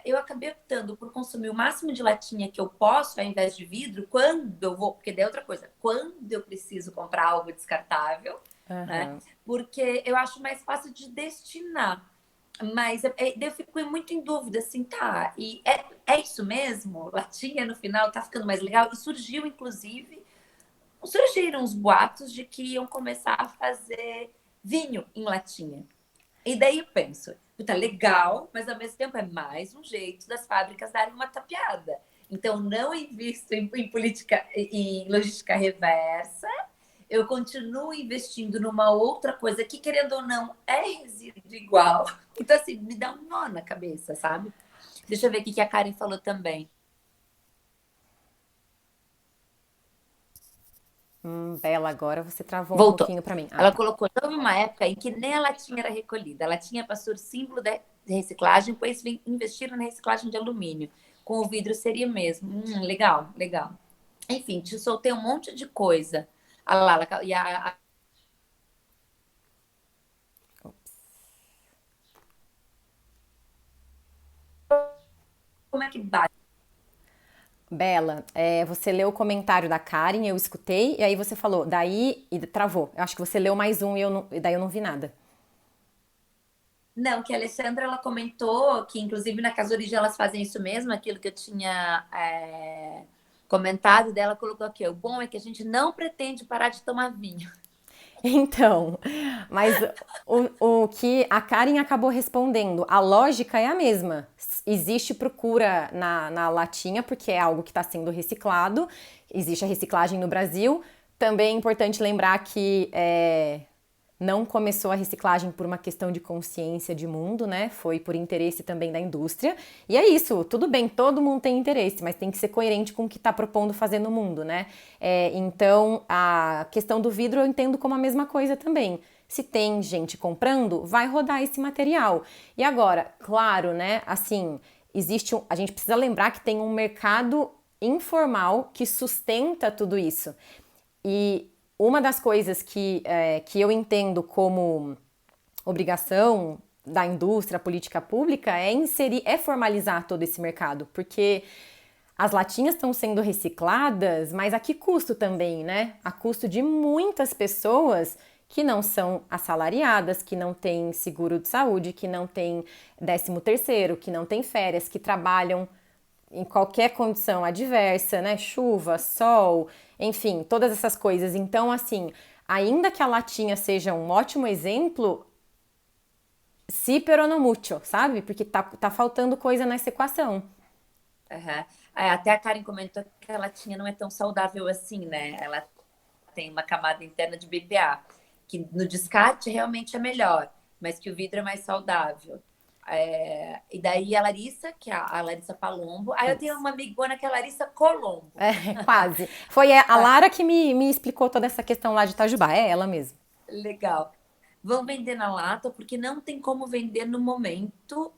Speaker 1: eu acabei optando por consumir o máximo de latinha que eu posso, ao invés de vidro, quando eu vou, porque daí é outra coisa, quando eu preciso comprar algo descartável, né?
Speaker 2: Aham.
Speaker 1: Porque eu acho mais fácil de destinar. Mas eu fico muito em dúvida, assim, tá, e é isso mesmo? Latinha no final tá ficando mais legal? E surgiu, inclusive, surgiram uns boatos de que iam começar a fazer vinho em latinha. E daí eu penso, tá legal, mas ao mesmo tempo é mais um jeito das fábricas darem uma tapeada. Então, não invisto em política, em logística reversa, eu continuo investindo numa outra coisa que, querendo ou não, é resíduo igual. Então, assim, me dá um nó na cabeça, sabe? Deixa eu ver o que a Karen falou também.
Speaker 2: Bela, agora você travou um
Speaker 1: Voltou.
Speaker 2: pouquinho para mim. Ah,
Speaker 1: Ela
Speaker 2: tá.
Speaker 1: colocou, houve uma época em que nem a latinha era recolhida. A latinha passou símbolo de reciclagem, pois investiram na reciclagem de alumínio. Com o vidro seria mesmo. Legal, legal. Enfim, te soltei um monte de coisa. A Lala, e como é que bate?
Speaker 2: Bela, você leu o comentário da Karen, eu escutei, e aí você falou, daí e travou. Eu acho que você leu mais um e daí eu não vi nada.
Speaker 1: Não, que a Alessandra ela comentou que, inclusive, na Casa Origem elas fazem isso mesmo, aquilo que eu tinha comentado dela, colocou aqui. O bom é que a gente não pretende parar de tomar vinho.
Speaker 2: Então, mas o que a Karen acabou respondendo, a lógica é a mesma. Existe procura na latinha, porque é algo que está sendo reciclado, existe a reciclagem no Brasil. Também é importante lembrar que não começou a reciclagem por uma questão de consciência de mundo, né? Foi por interesse também da indústria. E é isso, tudo bem, todo mundo tem interesse, mas tem que ser coerente com o que está propondo fazer no mundo, né? Então, a questão do vidro eu entendo como a mesma coisa também. Se tem gente comprando, vai rodar esse material. E agora, claro, né? Assim, a gente precisa lembrar que tem um mercado informal que sustenta tudo isso. E uma das coisas que eu entendo como obrigação da indústria, política pública, é formalizar todo esse mercado, porque as latinhas estão sendo recicladas, mas a que custo também, né? A custo de muitas pessoas que não são assalariadas, que não têm seguro de saúde, que não têm 13º, que não têm férias, que trabalham em qualquer condição adversa, né? Chuva, sol, enfim, todas essas coisas. Então, assim, ainda que a latinha seja um ótimo exemplo, si pero no mucho, sabe? Porque tá faltando coisa nessa equação.
Speaker 1: Uhum. Até a Karen comentou que a latinha não é tão saudável assim, né? Ela tem uma camada interna de BPA, que no descarte realmente é melhor, mas que o vidro é mais saudável. E daí a Larissa, que é a Larissa Palombo. Aí eu tenho
Speaker 2: Isso.
Speaker 1: uma amigona que é a Larissa Colombo.
Speaker 2: Quase. Foi a Lara que me explicou toda essa questão lá de Itajubá. É ela mesmo.
Speaker 1: Legal. Vão vender na lata, porque não tem como vender no momento,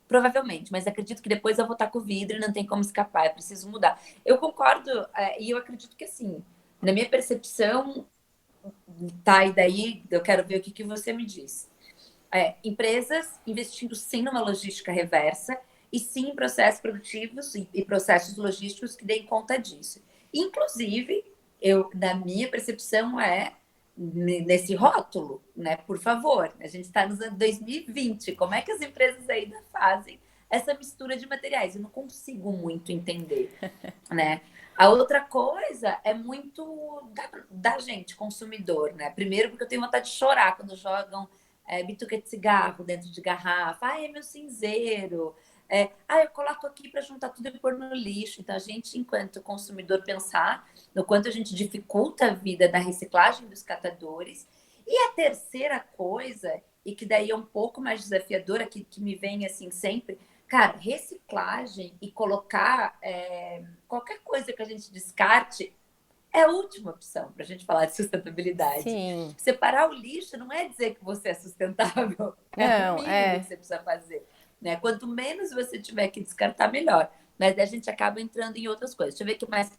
Speaker 1: provavelmente, mas acredito que depois eu vou estar com o vidro e não tem como escapar, é preciso mudar. Eu concordo, e eu acredito que assim, na minha percepção, tá, e daí eu quero ver o que você me diz. Empresas investindo sim numa logística reversa e sim em processos produtivos e processos logísticos que deem conta disso. Inclusive, na minha percepção, nesse rótulo, né? Por favor, a gente está nos anos 2020, como é que as empresas ainda fazem essa mistura de materiais? Eu não consigo muito entender, né? A outra coisa é muito da gente, consumidor, né? Primeiro, porque eu tenho vontade de chorar quando jogam bituca de cigarro dentro de garrafa. É meu cinzeiro. Eu coloco aqui para juntar tudo e pôr no lixo. Então, a gente, enquanto consumidor, pensar no quanto a gente dificulta a vida da reciclagem dos catadores. E a terceira coisa, e que daí é um pouco mais desafiadora, que me vem assim sempre, Cara, reciclagem e colocar qualquer coisa que a gente descarte é a última opção para a gente falar de sustentabilidade.
Speaker 2: Sim.
Speaker 1: Separar o lixo não é dizer que você é sustentável, é o
Speaker 2: Não,
Speaker 1: mínimo que você precisa fazer. Né? Quanto menos você tiver que descartar, melhor. Mas a gente acaba entrando em outras coisas. Deixa eu ver o que mais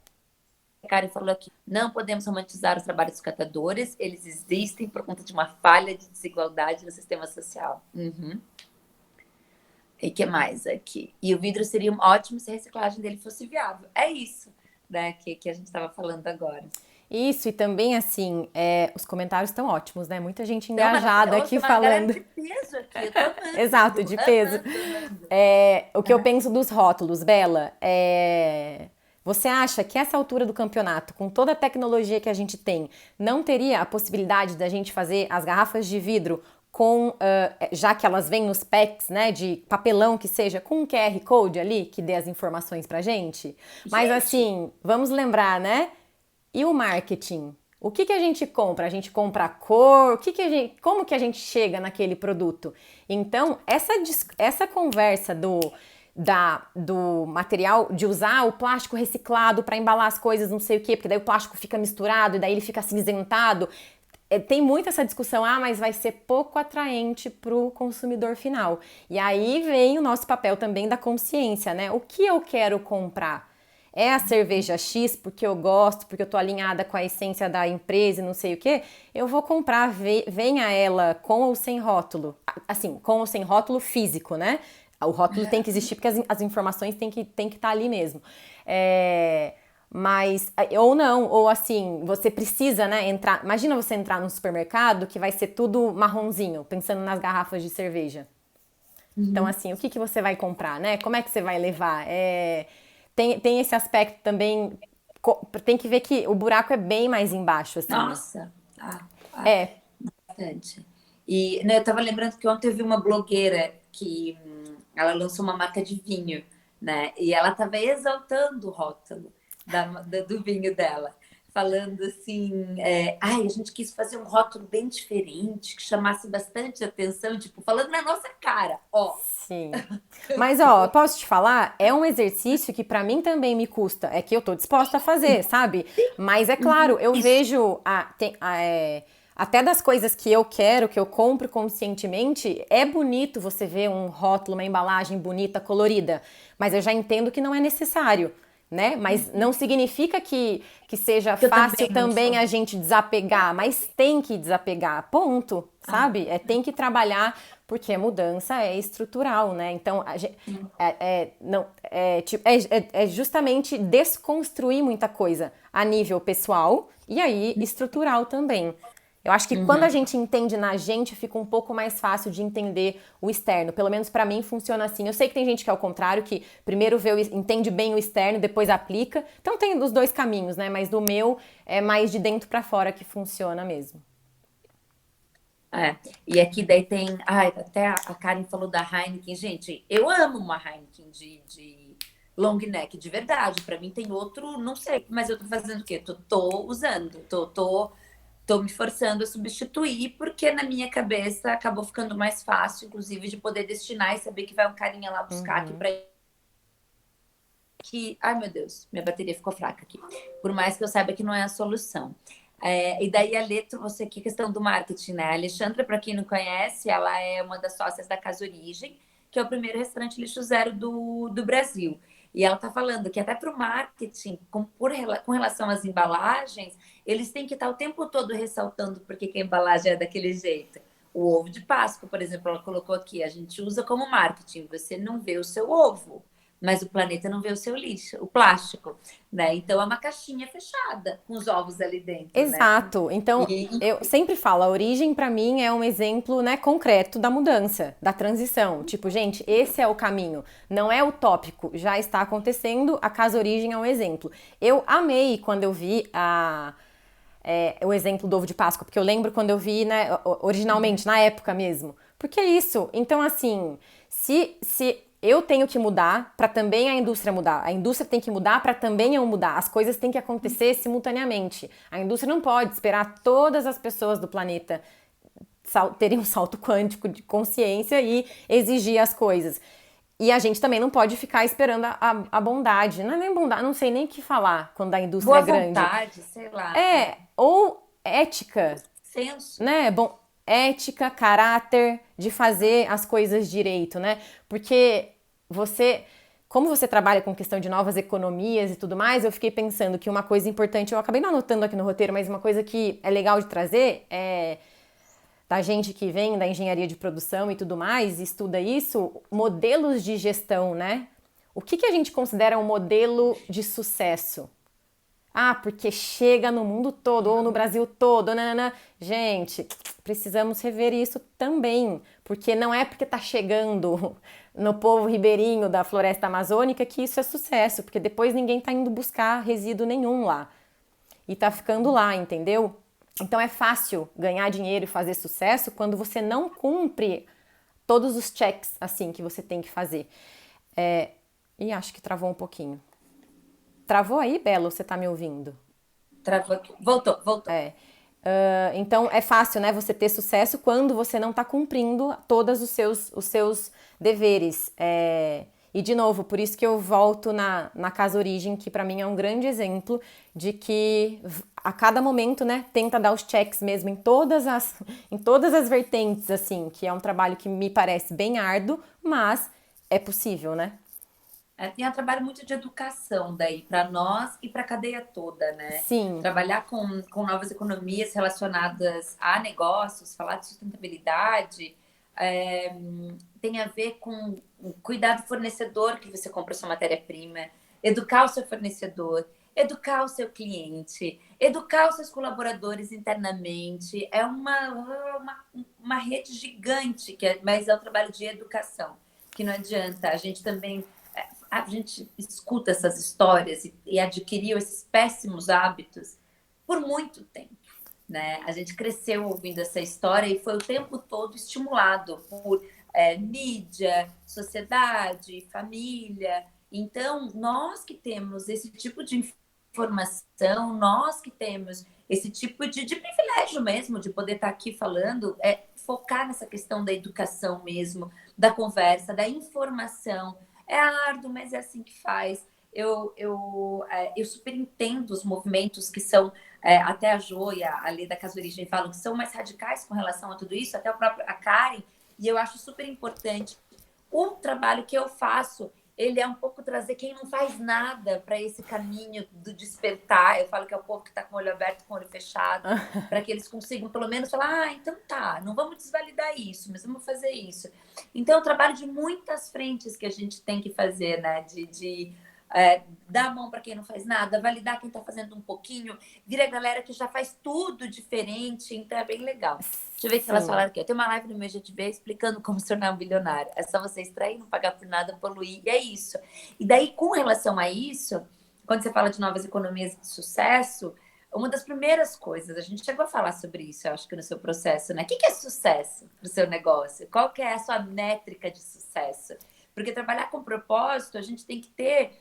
Speaker 1: a Karen falou aqui. Não podemos romantizar os trabalhos dos catadores, eles existem por conta de uma falha de desigualdade no sistema social. Uhum. E que mais aqui? E o vidro seria ótimo se a reciclagem dele fosse viável. É isso, né, que a gente estava falando agora.
Speaker 2: Isso, e também assim, os comentários estão ótimos, né? Muita gente
Speaker 1: Então,
Speaker 2: engajada aqui
Speaker 1: uma galera
Speaker 2: falando.
Speaker 1: de peso aqui, eu tô amando.
Speaker 2: Exato, de peso.
Speaker 1: Amando.
Speaker 2: O que eu penso dos rótulos, Bela, você acha que essa altura do campeonato, com toda a tecnologia que a gente tem, não teria a possibilidade da gente fazer as garrafas de vidro com, já que elas vêm nos packs, né, de papelão que seja, com um QR Code ali, que dê as informações pra gente? Mas assim, vamos lembrar, né? E o marketing? O que a gente compra? A gente compra a cor? Como que a gente chega naquele produto? Então, essa conversa do material, de usar o plástico reciclado para embalar as coisas, não sei o quê, porque daí o plástico fica misturado e daí ele fica acinzentado. Tem muito essa discussão, mas vai ser pouco atraente para o consumidor final. E aí vem o nosso papel também da consciência, né? O que eu quero comprar? É a cerveja X porque eu gosto, porque eu tô alinhada com a essência da empresa e não sei o que, eu vou comprar, venha ela com ou sem rótulo. Assim, com ou sem rótulo físico, né? O rótulo tem que existir porque as informações têm que estar ali mesmo. Mas, ou não, ou assim, você precisa, né, entrar. Imagina você entrar num supermercado que vai ser tudo marronzinho, pensando nas garrafas de cerveja. Então, assim, o que você vai comprar, né? Como é que você vai levar? Tem esse aspecto também, tem que ver que o buraco é bem mais embaixo, assim.
Speaker 1: Nossa, bastante. E né, eu tava lembrando que ontem eu vi uma blogueira que ela lançou uma marca de vinho, né? E ela tava exaltando o rótulo do vinho dela. Falando assim, a gente quis fazer um rótulo bem diferente, que chamasse bastante atenção, tipo, falando na nossa cara, ó.
Speaker 2: Sim. Mas, posso te falar? É um exercício que pra mim também me custa. É que eu tô disposta a fazer, sabe? Mas é claro, eu vejo até das coisas que eu quero, que eu compro conscientemente, é bonito você ver um rótulo, uma embalagem bonita, colorida. Mas eu já entendo que não é necessário. Né? Mas não significa que seja fácil também a gente desapegar, mas tem que desapegar, ponto, sabe? Tem que trabalhar, porque a mudança é estrutural, né? Então, é justamente desconstruir muita coisa a nível pessoal e aí estrutural também. Eu acho que quando a gente entende na gente, fica um pouco mais fácil de entender o externo. Pelo menos pra mim funciona assim. Eu sei que tem gente que é o contrário, que primeiro entende bem o externo, depois aplica. Então tem os dois caminhos, né? Mas do meu é mais de dentro pra fora que funciona mesmo.
Speaker 1: E aqui daí tem. Até a Karen falou da Heineken. Gente, eu amo uma Heineken de long neck, de verdade. Para mim tem outro, não sei, mas eu tô fazendo o quê? Tô usando, tô me forçando a substituir, porque na minha cabeça acabou ficando mais fácil, inclusive, de poder destinar e saber que vai um carinha lá buscar aqui para que. Ai, meu Deus, minha bateria ficou fraca aqui. Por mais que eu saiba que não é a solução. E daí a Lê trouxe aqui a questão do marketing, né? A Alexandra, para quem não conhece, ela é uma das sócias da Casa Origem, que é o primeiro restaurante lixo zero do Brasil. E ela está falando que até para o marketing, com relação às embalagens, eles têm que estar o tempo todo ressaltando porque que a embalagem é daquele jeito. O ovo de Páscoa, por exemplo, ela colocou aqui, a gente usa como marketing, você não vê o seu ovo, mas o planeta não vê o seu lixo, o plástico, né? Então é uma caixinha fechada com os ovos ali dentro, né?
Speaker 2: Exato. Então, eu sempre falo, a origem pra mim é um exemplo, né, concreto da mudança, da transição. Tipo, gente, esse é o caminho, não é utópico, já está acontecendo, a Casa Origem é um exemplo. Eu amei quando eu vi o exemplo do ovo de Páscoa, porque eu lembro quando eu vi, né, originalmente, na época mesmo. Porque é isso. Então, assim, se eu tenho que mudar para também a indústria mudar. A indústria tem que mudar para também eu mudar. As coisas têm que acontecer simultaneamente. A indústria não pode esperar todas as pessoas do planeta terem um salto quântico de consciência e exigir as coisas. E a gente também não pode ficar esperando a bondade. Não é nem bondade, não sei nem o que falar quando a indústria
Speaker 1: Boa
Speaker 2: é grande.
Speaker 1: vontade, sei lá.
Speaker 2: Ou ética,
Speaker 1: Senso.
Speaker 2: né? Bom, ética, caráter de fazer as coisas direito, né? Porque como você trabalha com questão de novas economias e tudo mais, eu fiquei pensando que uma coisa importante, eu acabei não anotando aqui no roteiro, mas uma coisa que é legal de trazer é da gente que vem da engenharia de produção e tudo mais, estuda isso, modelos de gestão, né? O que a gente considera um modelo de sucesso? Ah, porque chega no mundo todo, ou no Brasil todo, nanana. Gente, precisamos rever isso também, porque não é porque tá chegando no povo ribeirinho da floresta amazônica que isso é sucesso, porque depois ninguém tá indo buscar resíduo nenhum lá. E tá ficando lá, entendeu? Então é fácil ganhar dinheiro e fazer sucesso quando você não cumpre todos os checks assim que você tem que fazer. E acho que travou um pouquinho. Travou aí, Belo? Você tá me ouvindo?
Speaker 1: Travou aqui. Voltou, voltou.
Speaker 2: Então é fácil, né, você ter sucesso quando você não está cumprindo todos os seus deveres. E de novo, por isso que eu volto na Casa Origem, que para mim é um grande exemplo de que a cada momento, né, tenta dar os checks mesmo em todas as vertentes, assim, que é um trabalho que me parece bem árduo, mas é possível, né?
Speaker 1: Tem um trabalho muito de educação daí para nós e para a cadeia toda, né?
Speaker 2: Sim.
Speaker 1: Trabalhar com novas economias relacionadas a negócios, falar de sustentabilidade, é, tem a ver com cuidar do fornecedor que você compra sua matéria-prima, educar o seu fornecedor, educar o seu cliente, educar os seus colaboradores internamente. É uma rede gigante, mas é um trabalho de educação, que não adianta. A gente escuta essas histórias e adquiriu esses péssimos hábitos por muito tempo, né? A gente cresceu ouvindo essa história e foi o tempo todo estimulado por mídia, sociedade, família. Então, nós que temos esse tipo de informação, nós que temos esse tipo de privilégio mesmo de poder estar aqui falando, focar nessa questão da educação mesmo, da conversa, da informação. É árduo, mas é assim que faz. Eu super entendo os movimentos que são, até a Jo e a Lê da Casa Origem falam que são mais radicais com relação a tudo isso, até a Karen, e eu acho super importante. O trabalho que eu faço, ele é um pouco trazer quem não faz nada para esse caminho do despertar. Eu falo que é o povo que está com o olho aberto, com o olho fechado, para que eles consigam pelo menos falar, então tá, não vamos desvalidar isso, mas vamos fazer isso. Então, é um trabalho de muitas frentes que a gente tem que fazer, né? Dar a mão para quem não faz nada, validar quem está fazendo um pouquinho, vira a galera que já faz tudo diferente, então é bem legal. Deixa eu ver o que elas falaram aqui. Tem uma live no meu GTV explicando como se tornar um bilionário. É só você extrair, não pagar por nada, poluir, e é isso. E daí, com relação a isso, quando você fala de novas economias de sucesso, uma das primeiras coisas, a gente chegou a falar sobre isso, eu acho que no seu processo, né? O que é sucesso para o seu negócio? Qual que é a sua métrica de sucesso? Porque trabalhar com propósito, a gente tem que ter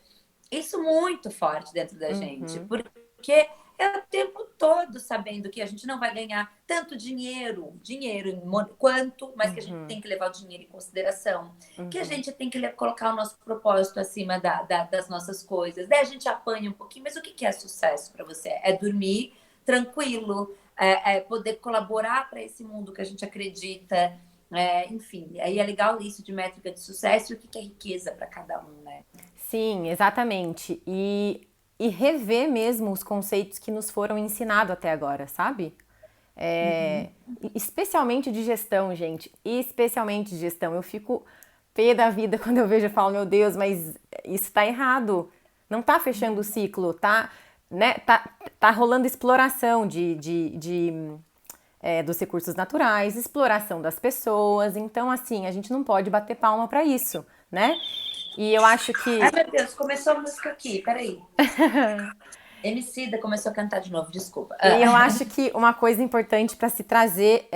Speaker 1: isso muito forte dentro da gente, porque é o tempo todo sabendo que a gente não vai ganhar tanto dinheiro quanto, mas que a gente tem que levar o dinheiro em consideração, que a gente tem que colocar o nosso propósito acima das nossas coisas. Daí a gente apanha um pouquinho, mas o que é sucesso para você? É dormir tranquilo, é poder colaborar para esse mundo que a gente acredita, enfim, aí é legal isso de métrica de sucesso e o que é riqueza para cada um, né?
Speaker 2: Sim, exatamente. E rever mesmo os conceitos que nos foram ensinados até agora, sabe? Especialmente de gestão, gente. Especialmente de gestão. Eu fico pé da vida quando eu vejo e falo, meu Deus, mas isso tá errado. Não tá fechando o ciclo, tá, né? Tá rolando exploração dos recursos naturais, exploração das pessoas. Então, assim, a gente não pode bater palma para isso, né? E eu acho
Speaker 1: Ai,
Speaker 2: que
Speaker 1: meu Deus, começou a música aqui, peraí. Emicida começou a cantar de novo, desculpa.
Speaker 2: E eu acho que uma coisa importante para se trazer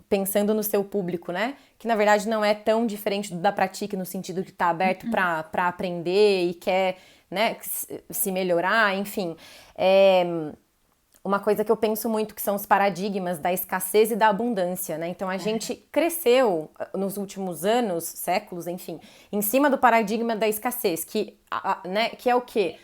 Speaker 2: pensando no seu público, né? Que na verdade não é tão diferente do da Pratique no sentido de estar aberto para aprender e quer, né, se melhorar, enfim. uma coisa que eu penso muito que são os paradigmas da escassez e da abundância, né? Então a gente cresceu nos últimos anos, séculos, enfim, em cima do paradigma da escassez, né, que é o quê?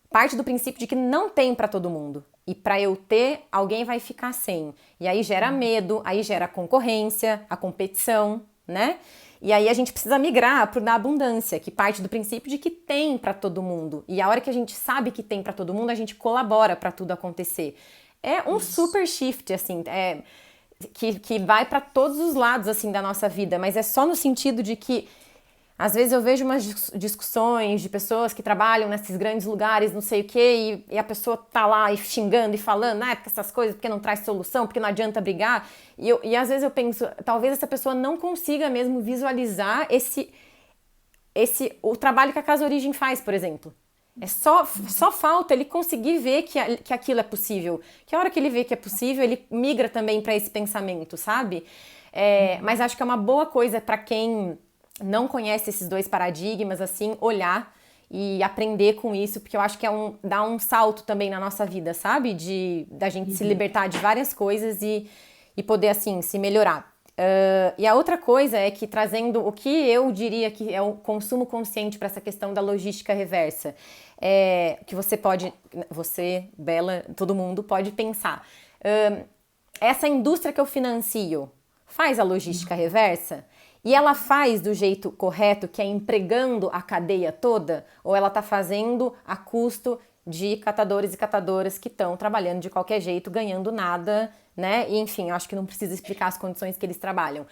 Speaker 2: Parte do princípio de que não tem para todo mundo. E para eu ter, alguém vai ficar sem. E aí gera medo, aí gera concorrência, a competição, né? E aí a gente precisa migrar para o da abundância, que parte do princípio de que tem para todo mundo. E a hora que a gente sabe que tem para todo mundo, a gente colabora para tudo acontecer. É um super shift, assim, que vai para todos os lados, assim, da nossa vida. Mas é só no sentido de que às vezes eu vejo umas discussões de pessoas que trabalham nesses grandes lugares, não sei o quê, e a pessoa tá lá e xingando e falando, porque essas coisas, porque não traz solução, porque não adianta brigar. E às vezes eu penso, talvez essa pessoa não consiga mesmo visualizar o trabalho que a Casa Origem faz, por exemplo. Só falta ele conseguir ver que aquilo é possível. Que a hora que ele vê que é possível, ele migra também para esse pensamento, sabe? Mas acho que é uma boa coisa para quem não conhece esses dois paradigmas, assim, olhar e aprender com isso, porque eu acho que dá um salto também na nossa vida, sabe? Da gente se libertar de várias coisas e poder, assim, se melhorar. E a outra coisa é que trazendo o que eu diria que é o consumo consciente para essa questão da logística reversa, que você, Bela, todo mundo pode pensar. Essa indústria que eu financio faz a logística reversa? E ela faz do jeito correto, que é empregando a cadeia toda? Ou ela está fazendo a custo de catadores e catadoras que estão trabalhando de qualquer jeito, ganhando nada, né? E, enfim, eu acho que não precisa explicar as condições que eles trabalham.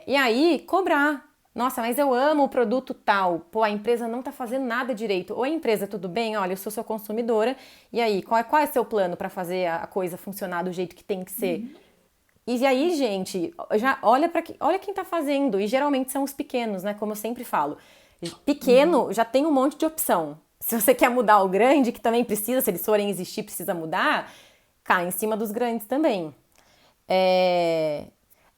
Speaker 2: E aí, cobrar. Nossa, mas eu amo o produto tal. Pô, a empresa não está fazendo nada direito. Oi, empresa, tudo bem? Olha, eu sou sua consumidora. E aí, qual é o seu plano para fazer a coisa funcionar do jeito que tem que ser? E aí, gente, já olha quem tá fazendo. E geralmente são os pequenos, né? Como eu sempre falo. Pequeno já tem um monte de opção. Se você quer mudar o grande, que também precisa, se eles forem existir, precisa mudar, cai em cima dos grandes também.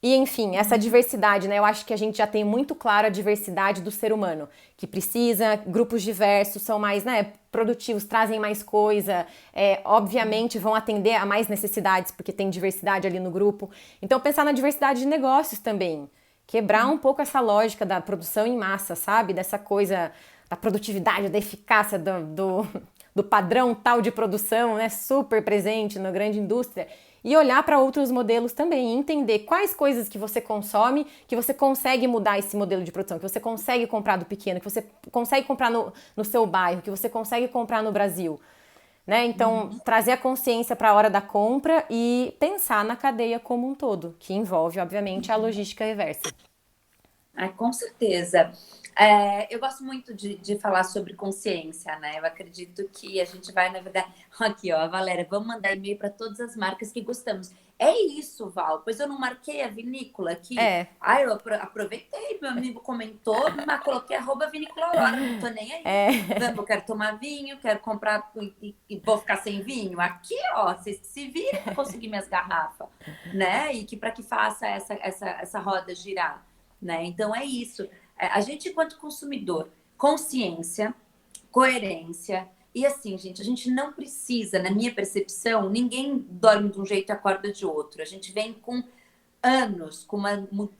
Speaker 2: E, enfim, essa diversidade, né? Eu acho que a gente já tem muito claro a diversidade do ser humano, que precisa, grupos diversos são mais, né, produtivos, trazem mais coisa, obviamente vão atender a mais necessidades, porque tem diversidade ali no grupo. Então, pensar na diversidade de negócios também. Quebrar um pouco essa lógica da produção em massa, sabe? Dessa coisa da produtividade, da eficácia, do padrão tal de produção, né? Super presente na grande indústria. E olhar para outros modelos também, entender quais coisas que você consome, que você consegue mudar esse modelo de produção, que você consegue comprar do pequeno, que você consegue comprar no seu bairro, que você consegue comprar no Brasil. Né? Então, trazer a consciência para a hora da compra e pensar na cadeia como um todo, que envolve, obviamente, a logística reversa.
Speaker 1: Com certeza. Eu gosto muito de falar sobre consciência, né? Eu acredito que a gente vai, na verdade. Aqui, ó, Valéria, vamos mandar e-mail para todas as marcas que gostamos. É isso, Val. Pois eu não marquei a vinícola aqui. Eu aproveitei, meu amigo comentou, mas coloquei @vinícola Aurora, não tô nem aí. Vamos, eu quero tomar vinho, quero comprar e vou ficar sem vinho. Aqui, ó, vocês se viram para conseguir minhas garrafas, né? E que para que faça essa roda girar. Né? Então é isso. A gente, enquanto consumidor, consciência, coerência. E assim, gente, a gente não precisa, na minha percepção, ninguém dorme de um jeito e acorda de outro. A gente vem com anos,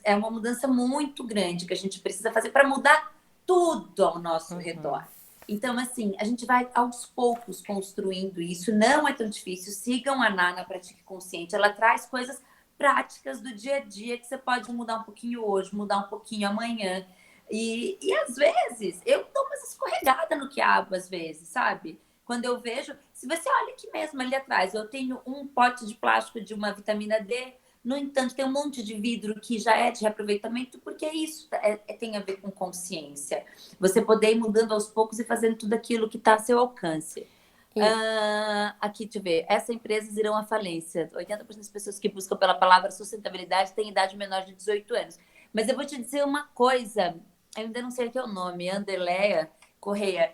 Speaker 1: é uma mudança muito grande que a gente precisa fazer para mudar tudo ao nosso redor. Então, assim, a gente vai aos poucos construindo isso. Não é tão difícil. Sigam a Nana Pratique Consciente. Ela traz coisas práticas do dia a dia que você pode mudar um pouquinho hoje, mudar um pouquinho amanhã. E às vezes, eu dou umas escorregadas no quiabo, às vezes, sabe? Quando eu vejo... Se você olha aqui mesmo, ali atrás, eu tenho um pote de plástico de uma vitamina D. No entanto, tem um monte de vidro que já é de reaproveitamento, porque isso tem a ver com consciência. Você poder ir mudando aos poucos e fazendo tudo aquilo que está a seu alcance. Aqui, deixa eu ver. Essas empresas irão à falência. 80% das pessoas que buscam pela palavra sustentabilidade têm idade menor de 18 anos. Mas eu vou te dizer uma coisa, eu ainda não sei o que é o nome, Andeleia Correia.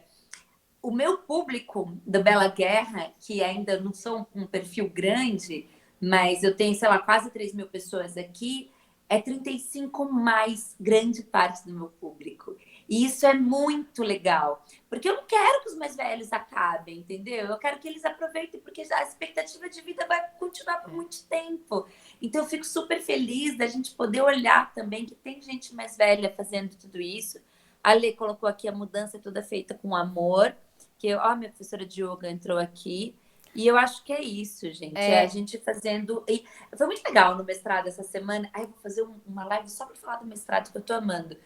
Speaker 1: O meu público da Bela Guerra, que ainda não são um perfil grande, mas eu tenho, sei lá, quase 3.000 pessoas aqui, é 35 mais grande parte do meu público. E isso é muito legal, Porque eu não quero que os mais velhos acabem, entendeu? Eu quero que eles aproveitem, porque a expectativa de vida vai continuar por muito tempo. Então, eu fico super feliz da gente poder olhar também que tem gente mais velha fazendo tudo isso. A Lê colocou aqui a mudança toda feita com amor, que, ó, minha professora de yoga entrou aqui. E eu acho que é isso, gente. É a gente fazendo. E foi muito legal no mestrado essa semana. Aí eu vou fazer uma live só para falar do mestrado que eu tô amando.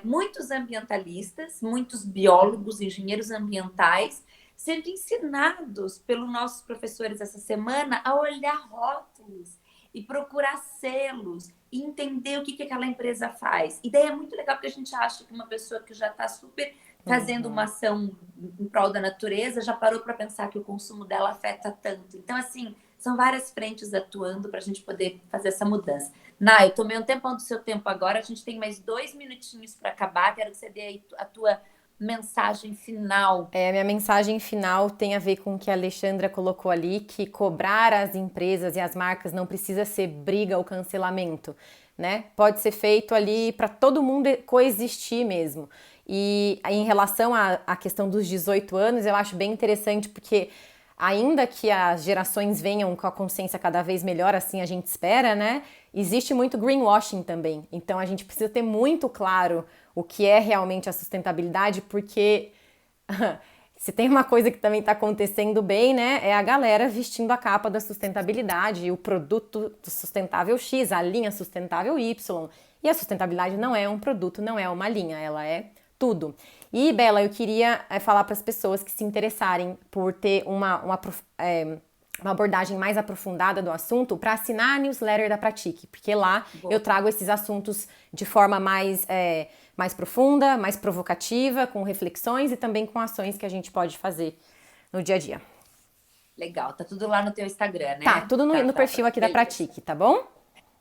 Speaker 1: Muitos ambientalistas, muitos biólogos, engenheiros ambientais, sendo ensinados pelos nossos professores essa semana a olhar rótulos e procurar selos e entender o que, que aquela empresa faz. E daí é muito legal porque a gente acha que uma pessoa que já está super fazendo uma ação em prol da natureza já parou para pensar que o consumo dela afeta tanto. Então, assim, são várias frentes atuando para a gente poder fazer essa mudança. Nai, eu tomei um tempão do seu tempo agora, a gente tem mais 2 minutinhos para acabar, quero que você dê aí a tua mensagem final.
Speaker 2: A minha mensagem final tem a ver com o que a Alexandra colocou ali, que cobrar as empresas e as marcas não precisa ser briga ou cancelamento, né? Pode ser feito ali para todo mundo coexistir mesmo. E em relação à questão dos 18 anos, eu acho bem interessante porque ainda que as gerações venham com a consciência cada vez melhor, assim a gente espera, né? Existe muito greenwashing também. Então a gente precisa ter muito claro o que é realmente a sustentabilidade, porque se tem uma coisa que também está acontecendo bem, né? É a galera vestindo a capa da sustentabilidade, o produto sustentável X, a linha sustentável Y. E a sustentabilidade não é um produto, não é uma linha, ela é tudo. E, Bela, eu queria falar para as pessoas que se interessarem por ter uma abordagem mais aprofundada do assunto para assinar a newsletter da Pratique, porque lá eu trago esses assuntos de forma mais profunda, mais provocativa, com reflexões e também com ações que a gente pode fazer no dia a dia.
Speaker 1: Legal, tá tudo lá no teu Instagram, né?
Speaker 2: Tá, tudo no perfil aqui da Pratique, tá bom?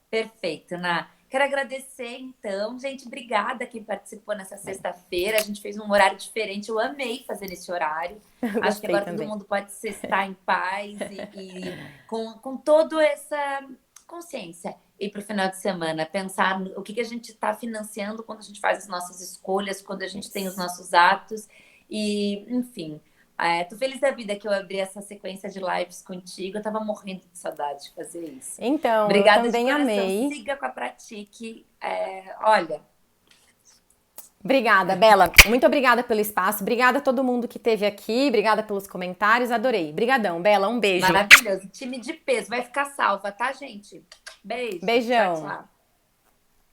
Speaker 1: Perfeito, Ná. Quero agradecer, então. Gente, obrigada quem participou nessa sexta-feira. A gente fez um horário diferente. Eu amei fazer nesse horário. Acho que agora todo mundo pode estar em paz e com toda essa consciência. E para o final de semana, pensar o que a gente está financiando quando a gente faz as nossas escolhas, quando a gente tem os nossos atos. E, enfim... tô feliz da vida que eu abri essa sequência de lives contigo. Eu tava morrendo de saudade de fazer isso.
Speaker 2: Então,
Speaker 1: obrigada,
Speaker 2: eu também amei.
Speaker 1: Siga com a Pratique. Olha.
Speaker 2: Obrigada, Bela. Muito obrigada pelo espaço. Obrigada a todo mundo que esteve aqui. Obrigada pelos comentários. Adorei. Obrigadão, Bela. Um beijo.
Speaker 1: Maravilhoso. Time de peso. Vai ficar salva, tá, gente? Beijo.
Speaker 2: Beijão.
Speaker 1: Tchau, tchau.